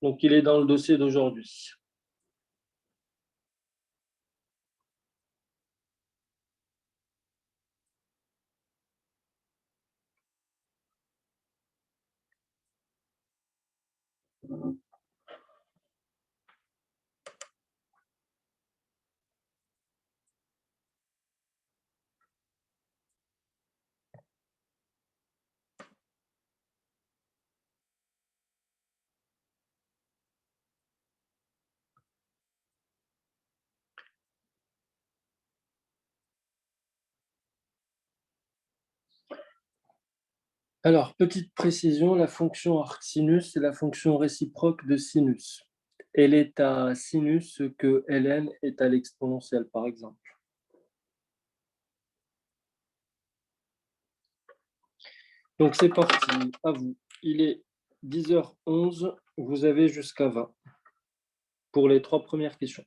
Donc, il est dans le dossier d'aujourd'hui. Alors, petite précision, la fonction arcsinus est la fonction réciproque de sinus. Elle est à sinus ce que ln est à l'exponentielle, par exemple. Donc, c'est parti, à vous. Il est 10h11, vous avez jusqu'à 20 pour les 3 premières questions.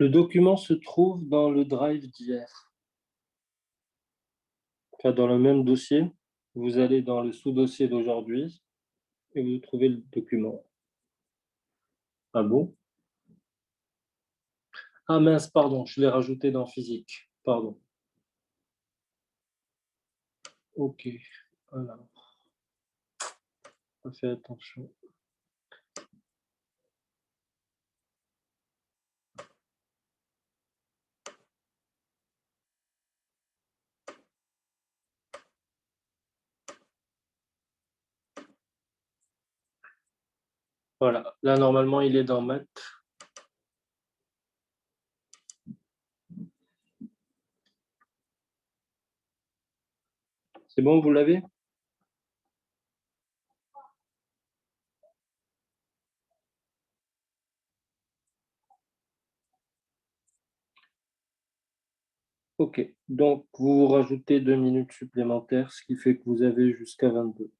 Le document se trouve dans le drive d'hier, enfin, dans le même dossier. Vous allez dans le sous-dossier d'aujourd'hui et vous trouvez le document. Ah bon? Ah mince, pardon, je l'ai rajouté dans physique. Pardon. Ok. Alors, on fait attention. Voilà. Là, normalement, il est dans maths. C'est bon, vous l'avez? Ok. Donc, vous rajoutez 2 minutes supplémentaires, ce qui fait que vous avez jusqu'à 22.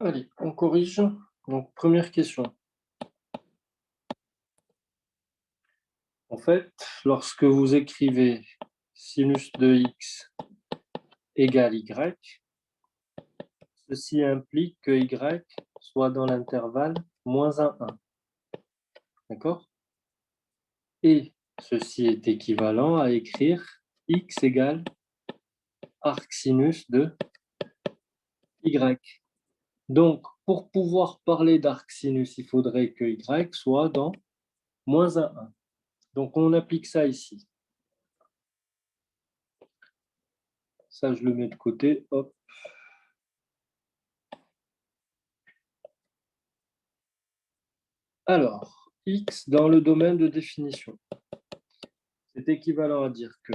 Allez, on corrige. Donc, première question. En fait, lorsque vous écrivez sinus de x égale y, ceci implique que y soit dans l'intervalle -1, 1. D'accord? Et ceci est équivalent à écrire x égale arcsinus de y. Donc, pour pouvoir parler d'arcsinus, il faudrait que y soit dans -1, 1. Donc, on applique ça ici. Ça, je le mets de côté. Hop. Alors, x dans le domaine de définition. C'est équivalent à dire que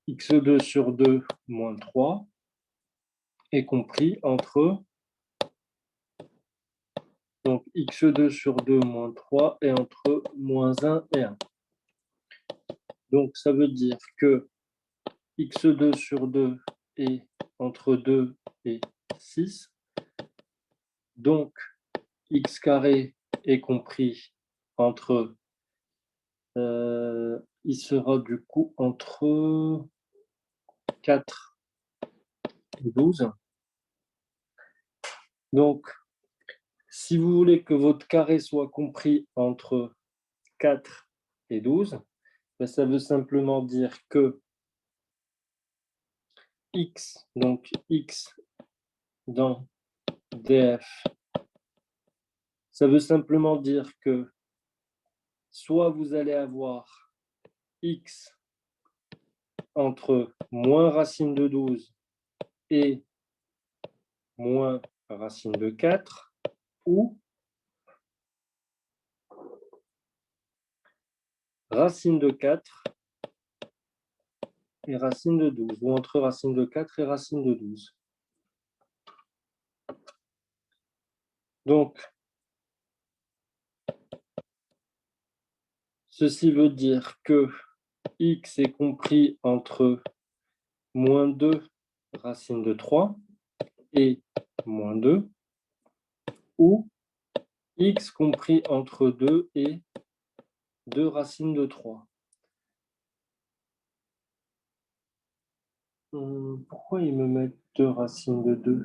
x2 sur 2 moins 3 est compris entre donc x2 sur 2 moins 3 est entre -1 et 1. Donc, ça veut dire que x2 sur 2 est entre 2 et 6. Donc, x carré est compris entre, il sera du coup entre 4 et 12. Donc, si vous voulez que votre carré soit compris entre 4 et 12, ben ça veut simplement dire que x, donc x dans df, ça veut simplement dire que soit vous allez avoir x entre moins racine de 12 et moins racine de 4, ou racine de 4 et racine de 12, ou entre racine de 4 et racine de 12. Donc, ceci veut dire que x est compris entre moins 2 racine de 3 et moins 2, ou x compris entre 2 et 2 racines de 3. Pourquoi ils me mettent 2 racines de 2?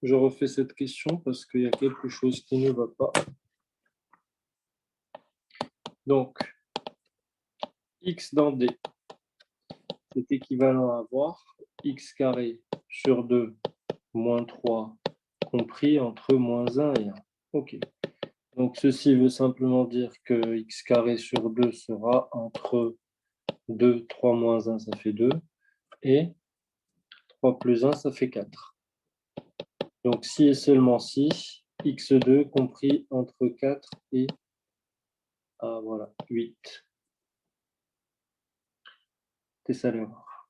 Je refais cette question parce qu'il y a quelque chose qui ne va pas. Donc, x dans D, c'est équivalent à avoir x carré sur 2 moins 3 compris entre -1 et 1. OK. Donc, ceci veut simplement dire que x carré sur 2 sera entre 2, 3 moins 1, ça fait 2, et 3 plus 1, ça fait 4. Donc, si et seulement si, x2 compris entre 4 et voilà, 8. C'est ça l'erreur.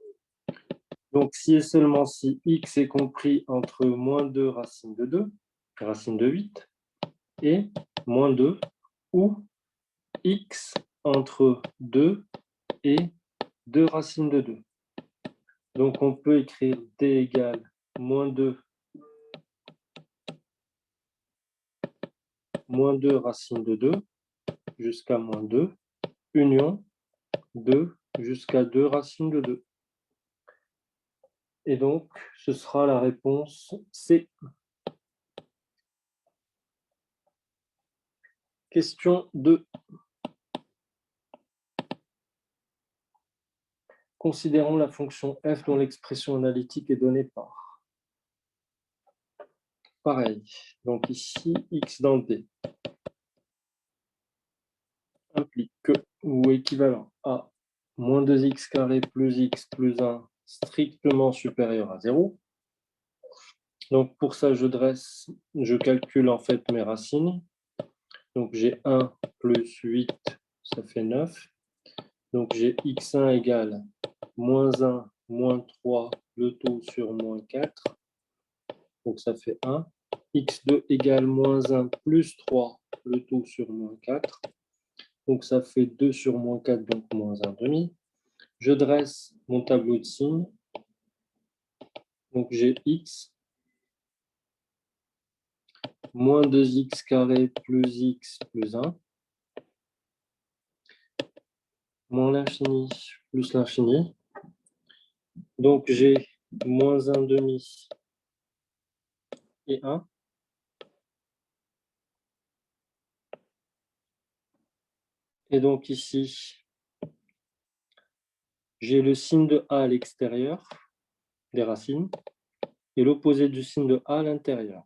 Donc, si et seulement si x est compris entre -2 racine de 2, racine de 8, et -2, ou x entre 2 et 2 racines de 2. Donc, on peut écrire d égale -2 racine de 2 jusqu'à -2, union 2 jusqu'à 2 racines de 2. Et donc, ce sera la réponse C. Question 2. Considérons la fonction f dont l'expression analytique est donnée par. Pareil. Donc ici, x dans D implique que, ou équivalent à -2x carré plus x plus 1 strictement supérieur à 0. Donc pour ça, je calcule en fait mes racines. Donc, j'ai 1 plus 8, ça fait 9. Donc, j'ai x1 égale moins 1, moins 3, le tout sur moins 4. Donc, ça fait 1. x2 égale moins 1 plus 3, le tout sur moins 4. Donc, ça fait 2 sur moins 4, donc moins 1 demi. Je dresse mon tableau de signes. Donc, j'ai x moins 2x carré plus x plus 1, moins l'infini plus l'infini. Donc, j'ai moins 1 demi et 1. Et donc ici, j'ai le signe de A à l'extérieur des racines et l'opposé du signe de A à l'intérieur.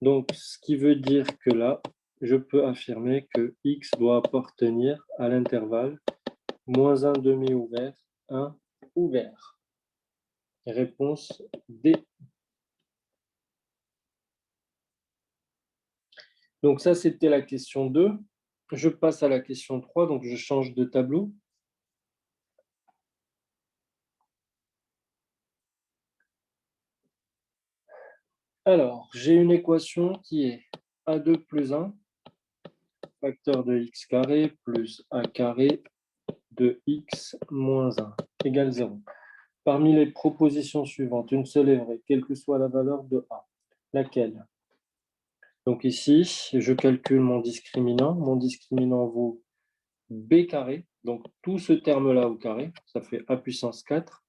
Donc, ce qui veut dire que là, je peux affirmer que x doit appartenir à l'intervalle moins 1 demi ouvert, 1 ouvert. Réponse D. Donc ça, c'était la question 2. Je passe à la question 3, donc je change de tableau. Alors, j'ai une équation qui est A2 plus 1, facteur de x carré, plus A carré de x moins 1, égale 0. Parmi les propositions suivantes, une seule est vraie, quelle que soit la valeur de A. Laquelle? Donc ici, je calcule mon discriminant. Mon discriminant vaut b carré, donc tout ce terme-là au carré, ça fait a puissance 4,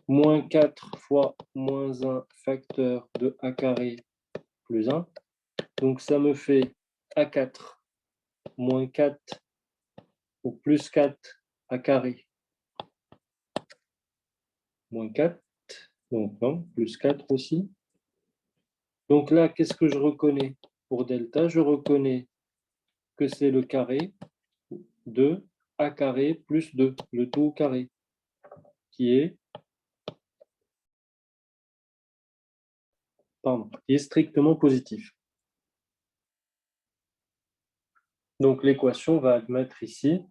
moins 4 fois moins 1 facteur de a carré plus 1. Donc ça me fait a4 moins 4 ou plus 4 a carré moins 4, donc non, plus 4 aussi. Donc là, qu'est-ce que je reconnais pour delta? Je reconnais que c'est le carré de a carré plus 2, le tout au carré, qui est strictement positif. Donc l'équation va admettre ici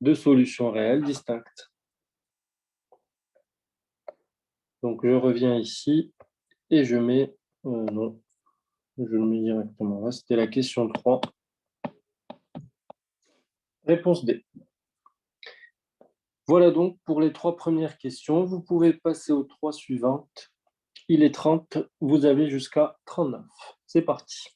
deux solutions réelles distinctes. Donc je reviens ici et je mets, non, je le mets directement là, c'était la question 3. Réponse D. Voilà donc pour les 3 premières questions. Vous pouvez passer aux 3 suivantes. Il est 30, vous avez jusqu'à 39. C'est parti.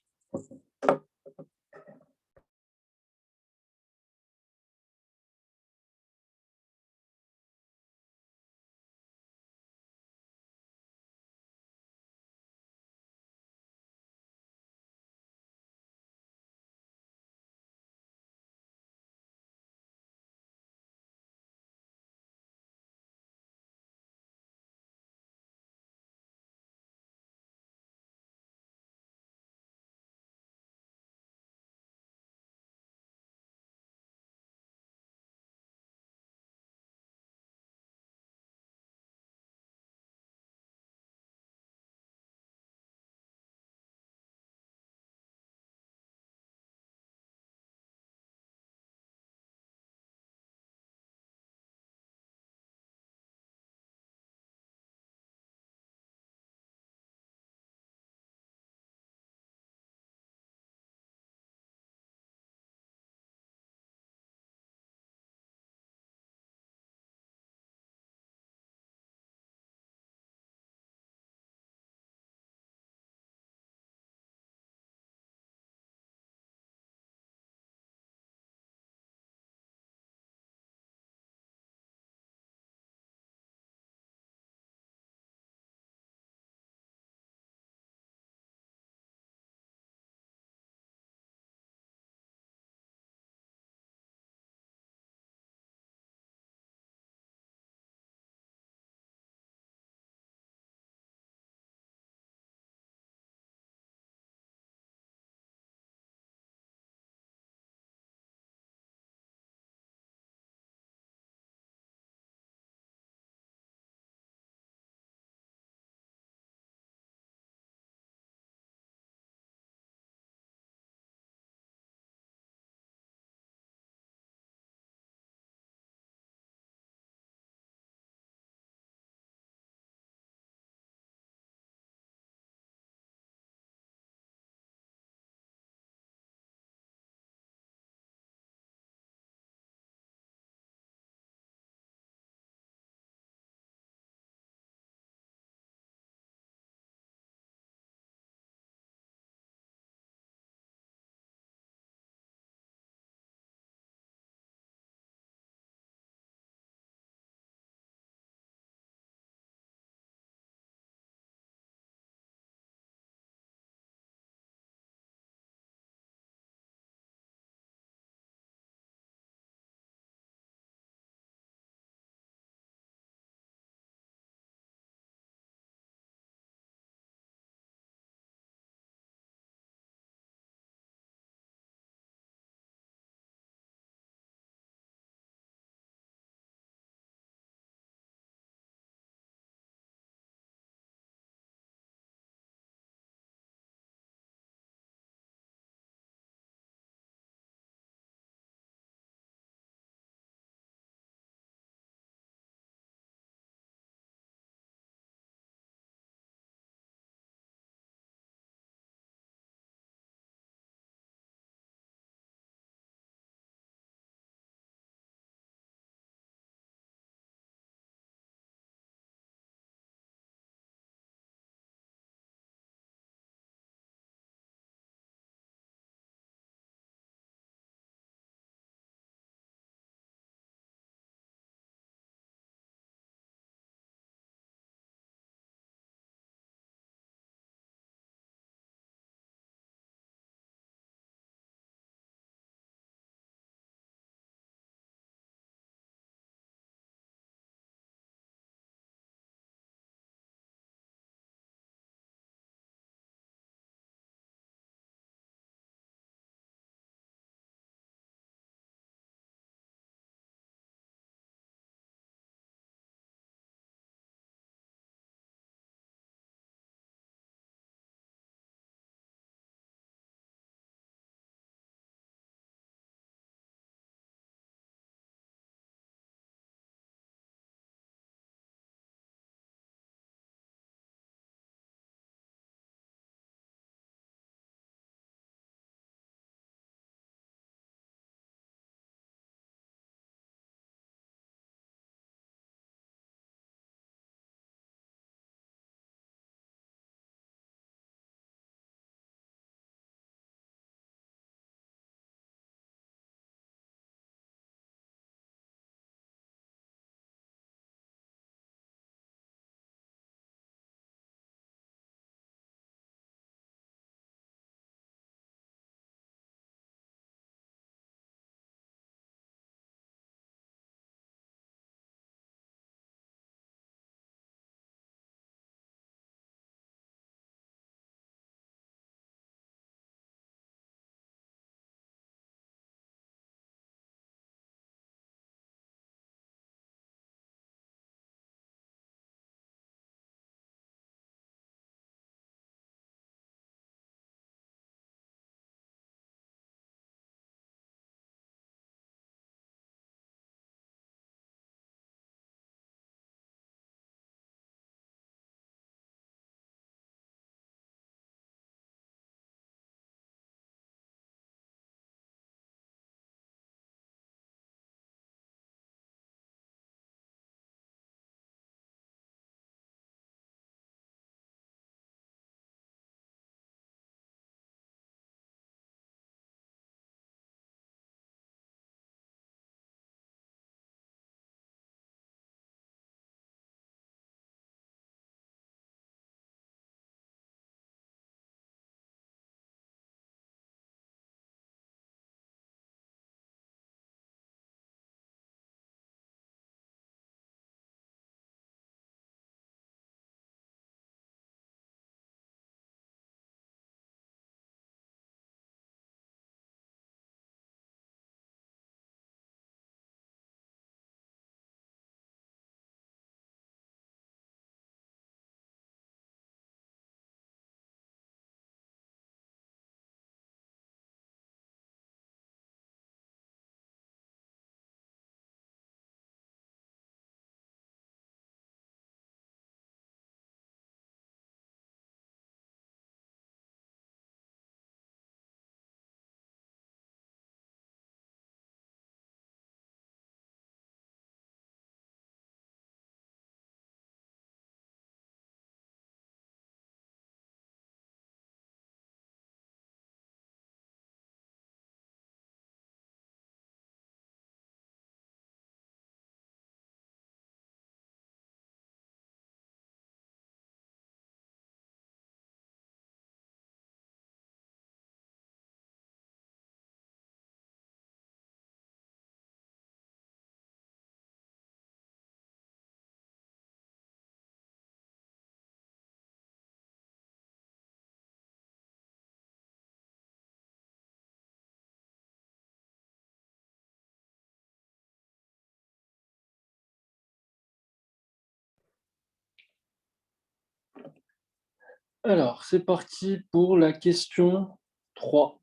Alors, c'est parti pour la question 3.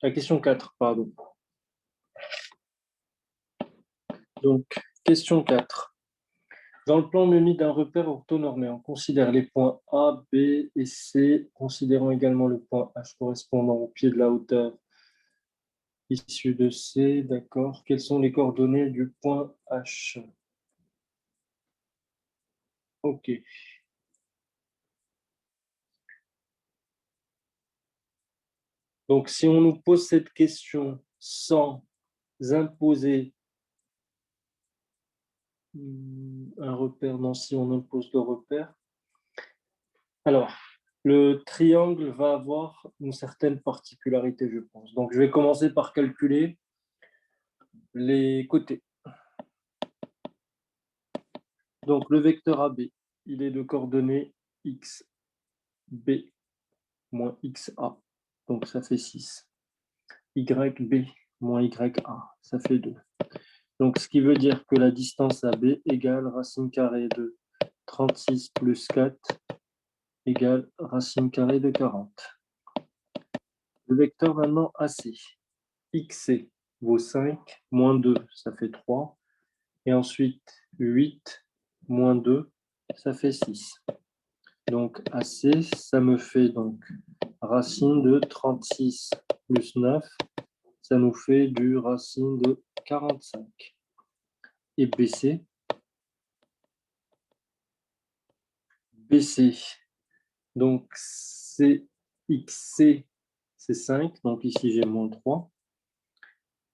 La question 4, pardon. Donc, question 4. Dans le plan menu d'un repère orthonormé, on considère les points A, B et C, considérant également le point H correspondant au pied de la hauteur issu de C. D'accord. Quelles sont les coordonnées du point H? OK. Donc, si on nous pose cette question sans imposer un repère, non, si on impose le repère. Alors, le triangle va avoir une certaine particularité, je pense. Donc, je vais commencer par calculer les côtés. Donc, le vecteur AB, il est de coordonnées x, b moins xa. Donc, ça fait 6. YB moins YA, ça fait 2. Donc, ce qui veut dire que la distance AB égale racine carrée de 36 plus 4 égale racine carrée de 40. Le vecteur maintenant AC, XC vaut 5, moins 2, ça fait 3. Et ensuite, 8 moins 2, ça fait 6. Donc, AC, ça me fait donc racine de 36 plus 9, ça nous fait du racine de 45. Et BC, donc CXC, c'est 5, donc ici j'ai moins 3.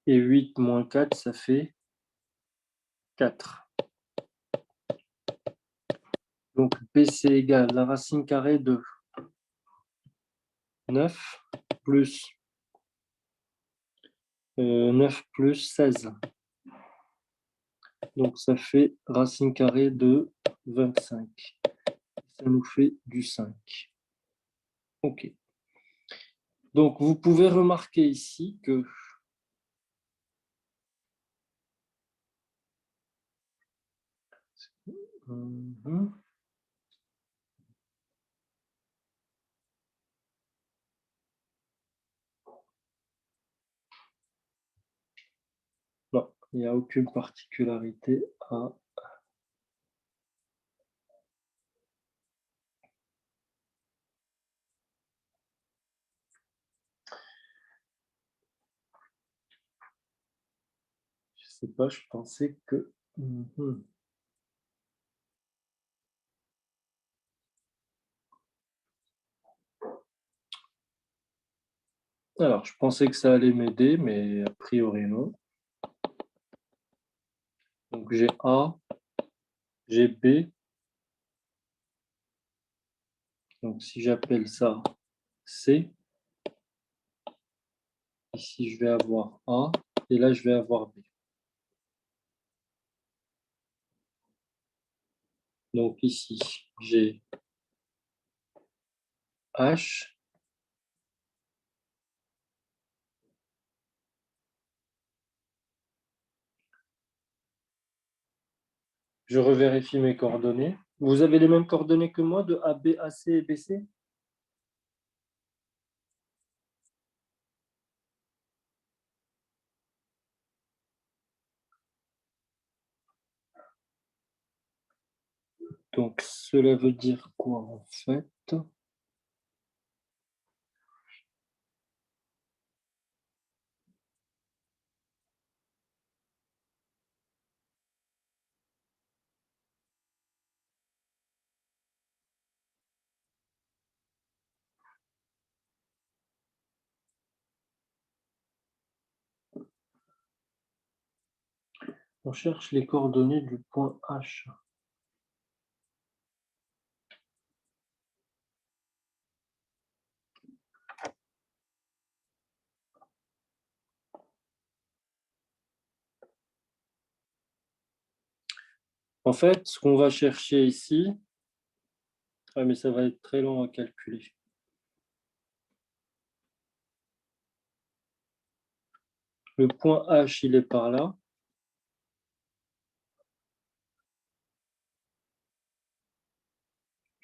Et 8 moins 4, ça fait 4. Donc BC égale la racine carrée de 9 plus 16. Donc ça fait racine carrée de 25. Ça nous fait du 5. OK. Donc vous pouvez remarquer ici que non, il n'y a aucune particularité à... Je sais pas, je pensais que... Alors, je pensais que ça allait m'aider, mais a priori non. Donc j'ai A, j'ai B. Donc si j'appelle ça C, ici je vais avoir A, et là je vais avoir B. Donc ici, j'ai H, je revérifie mes coordonnées. Vous avez les mêmes coordonnées que moi de AB, AC et BC? Donc cela veut dire quoi en fait? On cherche les coordonnées du point H. En fait, ce qu'on va chercher ici, mais ça va être très long à calculer. Le point H, il est par là.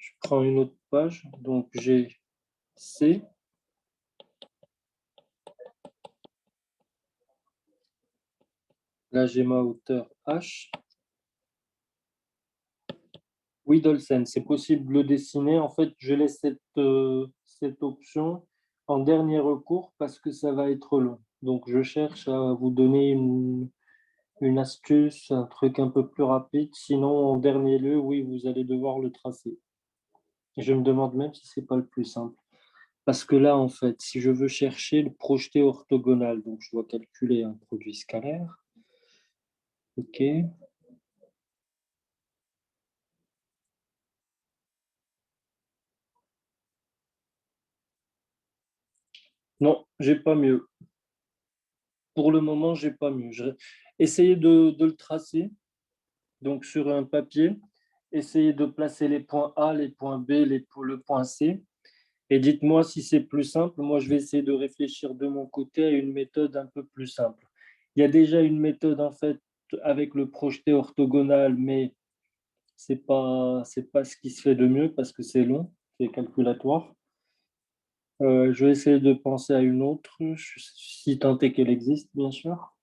Je prends une autre page, donc j'ai C. Là, j'ai ma hauteur H. Widolsen, c'est possible de le dessiner. En fait, je laisse cette option en dernier recours parce que ça va être long. Donc, je cherche à vous donner une astuce, un truc un peu plus rapide. Sinon, en dernier lieu, oui, vous allez devoir le tracer. Et je me demande même si c'est pas le plus simple. Parce que là, en fait, si je veux chercher le projeté orthogonal, donc je dois calculer un produit scalaire. OK. Non, j'ai pas mieux. Pour le moment, j'ai pas mieux. Essayez de le tracer, donc sur un papier. Essayez de placer les points A, les points B, le point C. Et dites-moi si c'est plus simple. Moi, je vais essayer de réfléchir de mon côté à une méthode un peu plus simple. Il y a déjà une méthode, en fait, avec le projeté orthogonal, mais c'est pas ce qui se fait de mieux parce que c'est long, c'est calculatoire. Je vais essayer de penser à une autre, si tant est qu'elle existe, bien sûr.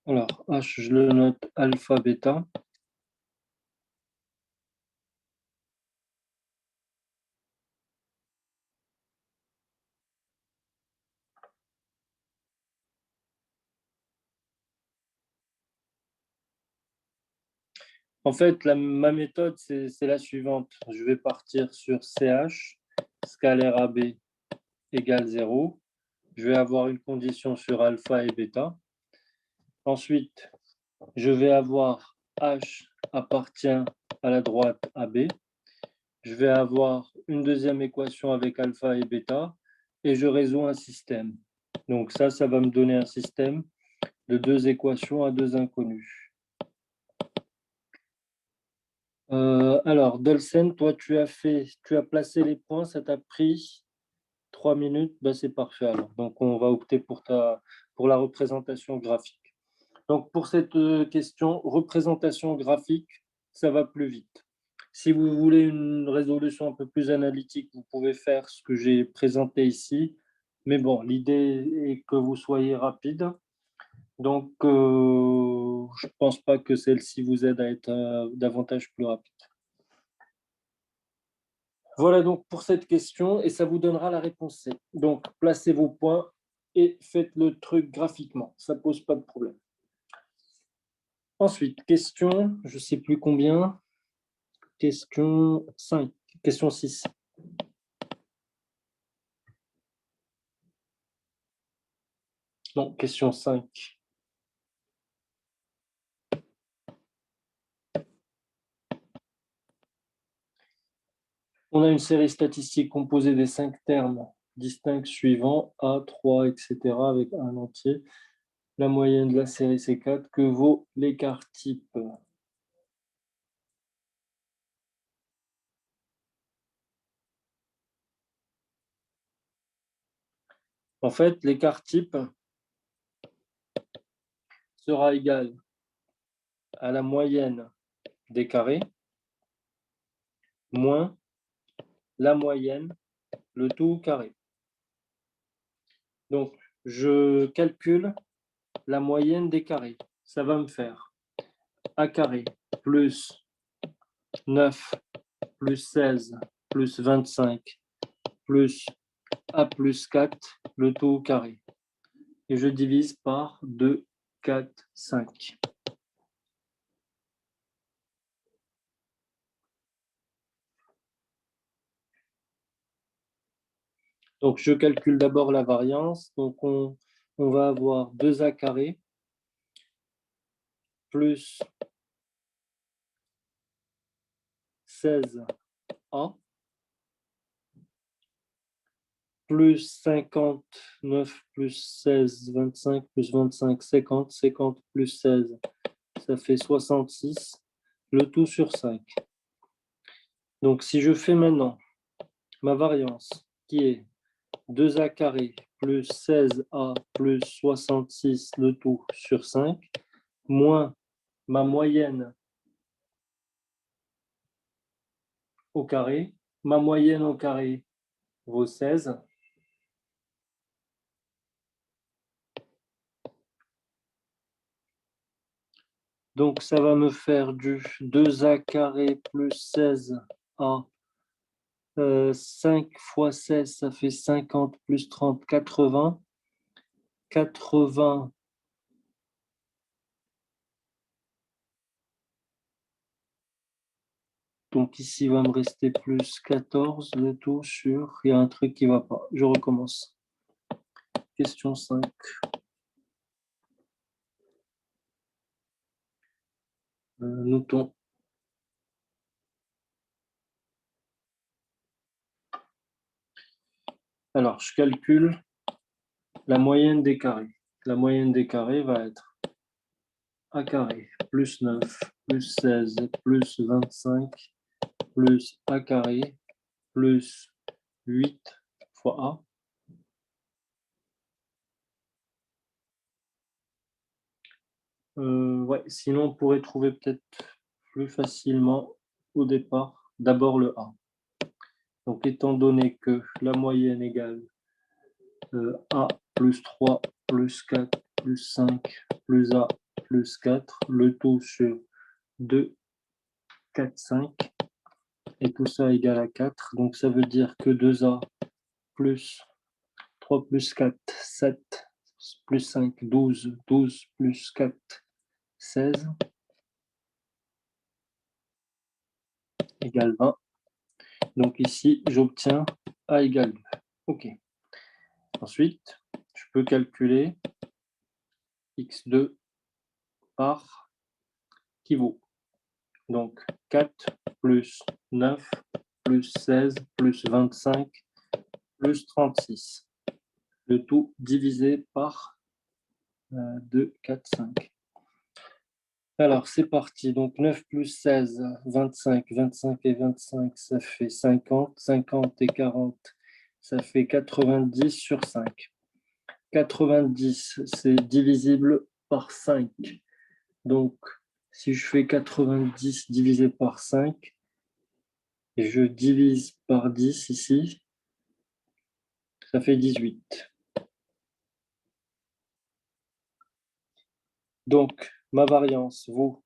Alors, H, je le note alpha, bêta. En fait, ma méthode, c'est la suivante. Je vais partir sur CH, scalaire AB égale 0. Je vais avoir une condition sur alpha et bêta. Ensuite, je vais avoir H appartient à la droite AB. Je vais avoir une deuxième équation avec alpha et bêta et je résous un système. Donc ça va me donner un système de deux équations à deux inconnus. Alors, Dolcen, toi, tu as placé les points, ça t'a pris 3 minutes, ben, c'est parfait alors. Donc, on va opter pour la représentation graphique. Donc, pour cette question, représentation graphique, ça va plus vite. Si vous voulez une résolution un peu plus analytique, vous pouvez faire ce que j'ai présenté ici. Mais bon, l'idée est que vous soyez rapide. Donc, je ne pense pas que celle-ci vous aide à être davantage plus rapide. Voilà donc pour cette question et ça vous donnera la réponse C. Donc, placez vos points et faites le truc graphiquement. Ça ne pose pas de problème. Ensuite, question, je ne sais plus combien. Question 5. Question 6. Non, question 5. On a une série statistique composée des 5 termes distincts suivants, A, 3, etc., avec un entier. La moyenne de la série, c'est 4. Que vaut l'écart type? En fait, l'écart type sera égal à la moyenne des carrés moins la moyenne, le tout carré. Donc, je calcule la moyenne des carrés. Ça va me faire A carré plus 9 plus 16 plus 25 plus A plus 4, le tout au carré. Et je divise par 2, 4, 5. Donc, je calcule d'abord la variance. Donc, on va avoir 2A carré plus 16A plus 59 plus 16, 25 plus 25, 50, 50 plus 16, ça fait 66, le tout sur 5. Donc, si je fais maintenant ma variance, qui est 2A carré plus 16A plus 66, le tout sur 5, moins ma moyenne au carré. Ma moyenne au carré vaut 16. Donc, ça va me faire du 2A carré plus 16A. 5 fois 16, ça fait 50 plus 30, 80. 80. Donc ici, il va me rester plus 14, le tout sur... Il y a un truc qui ne va pas. Je recommence. Question 5. Notons. Alors, je calcule la moyenne des carrés. La moyenne des carrés va être A carré plus 9 plus 16 plus 25 plus A carré plus 8 fois A. Ouais, sinon, on pourrait trouver peut-être plus facilement au départ d'abord le A. Donc, étant donné que la moyenne égale A plus 3 plus 4 plus 5 plus A plus 4, le tout sur 2, 4, 5, et tout ça égale à 4. Donc, ça veut dire que 2A plus 3 plus 4, 7, plus 5, 12, 12 plus 4, 16, égale 20. Donc ici, j'obtiens A égale 2. OK. Ensuite, je peux calculer x2 par qui vaut. Donc 4 plus 9 plus 16 plus 25 plus 36. Le tout divisé par 2, 4, 5. Alors, c'est parti. Donc, 9 plus 16, 25. 25 et 25, ça fait 50. 50 et 40, ça fait 90 sur 5. 90, c'est divisible par 5. Donc, si je fais 90 divisé par 5, et je divise par 10 ici, ça fait 18. Donc, ma variance vaut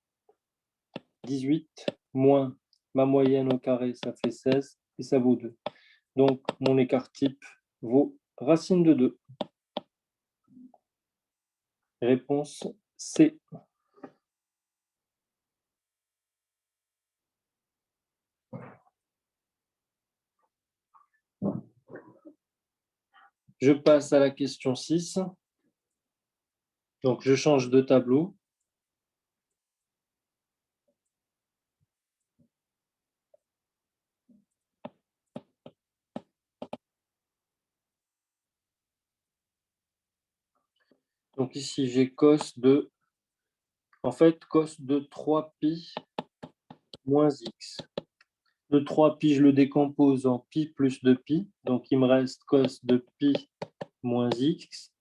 18 moins ma moyenne au carré, ça fait 16, et ça vaut 2. Donc, mon écart type vaut racine de 2. Réponse C. Je passe à la question 6. Donc, je change de tableau. Donc, ici, j'ai cos de... En fait, cos de 3pi moins x. Le 3pi, je le décompose en pi plus 2pi. Donc, il me reste cos de pi moins x.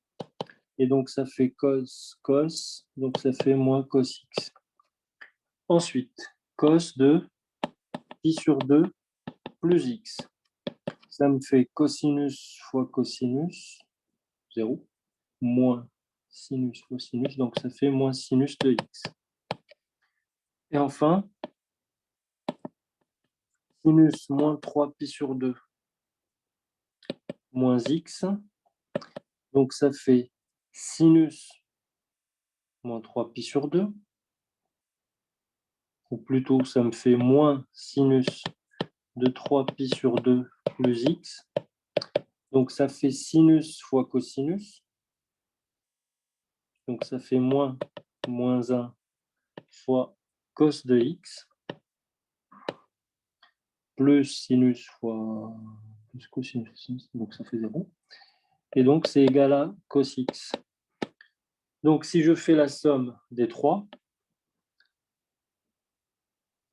Et donc, ça fait cos, cos. Donc, ça fait moins cos x. Ensuite, cos de pi sur 2 plus x. Ça me fait cosinus fois cosinus, 0, moins sinus fois sinus. Donc, ça fait moins sinus de x. Et enfin, sinus moins 3pi sur 2 moins x. Donc, ça fait sinus moins 3pi sur 2. Ou plutôt, ça me fait moins sinus de 3pi sur 2 plus x. Donc, ça fait sinus fois cosinus. Donc, ça fait moins 1 fois cos de x plus sinus fois plus cosinus, donc ça fait 0. Et donc, c'est égal à cos x. Donc, si je fais la somme des trois,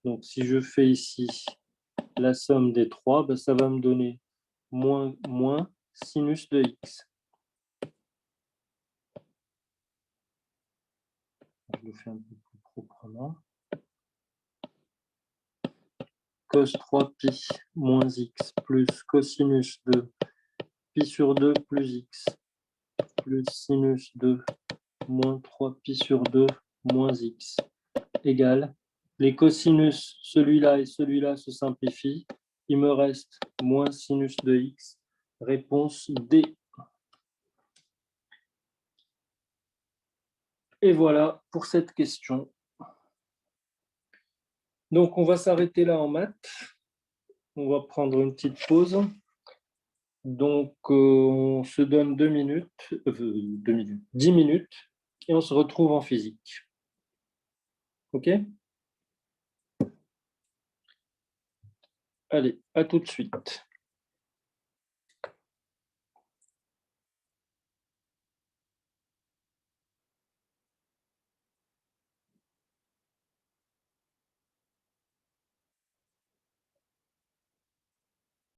donc si je fais ici la somme des trois, ben, ça va me donner moins sinus de x. Je le fais un peu plus proprement. Cos 3pi moins x plus cosinus de pi sur 2 plus x plus sinus de moins 3pi sur 2 moins x égale, les cosinus, celui-là et celui-là se simplifient. Il me reste moins sinus de x. Réponse D. Et voilà pour cette question. Donc, on va s'arrêter là en maths. On va prendre une petite pause. Donc, on se donne 2 minutes, 10 minutes, et on se retrouve en physique. OK? Allez, à tout de suite.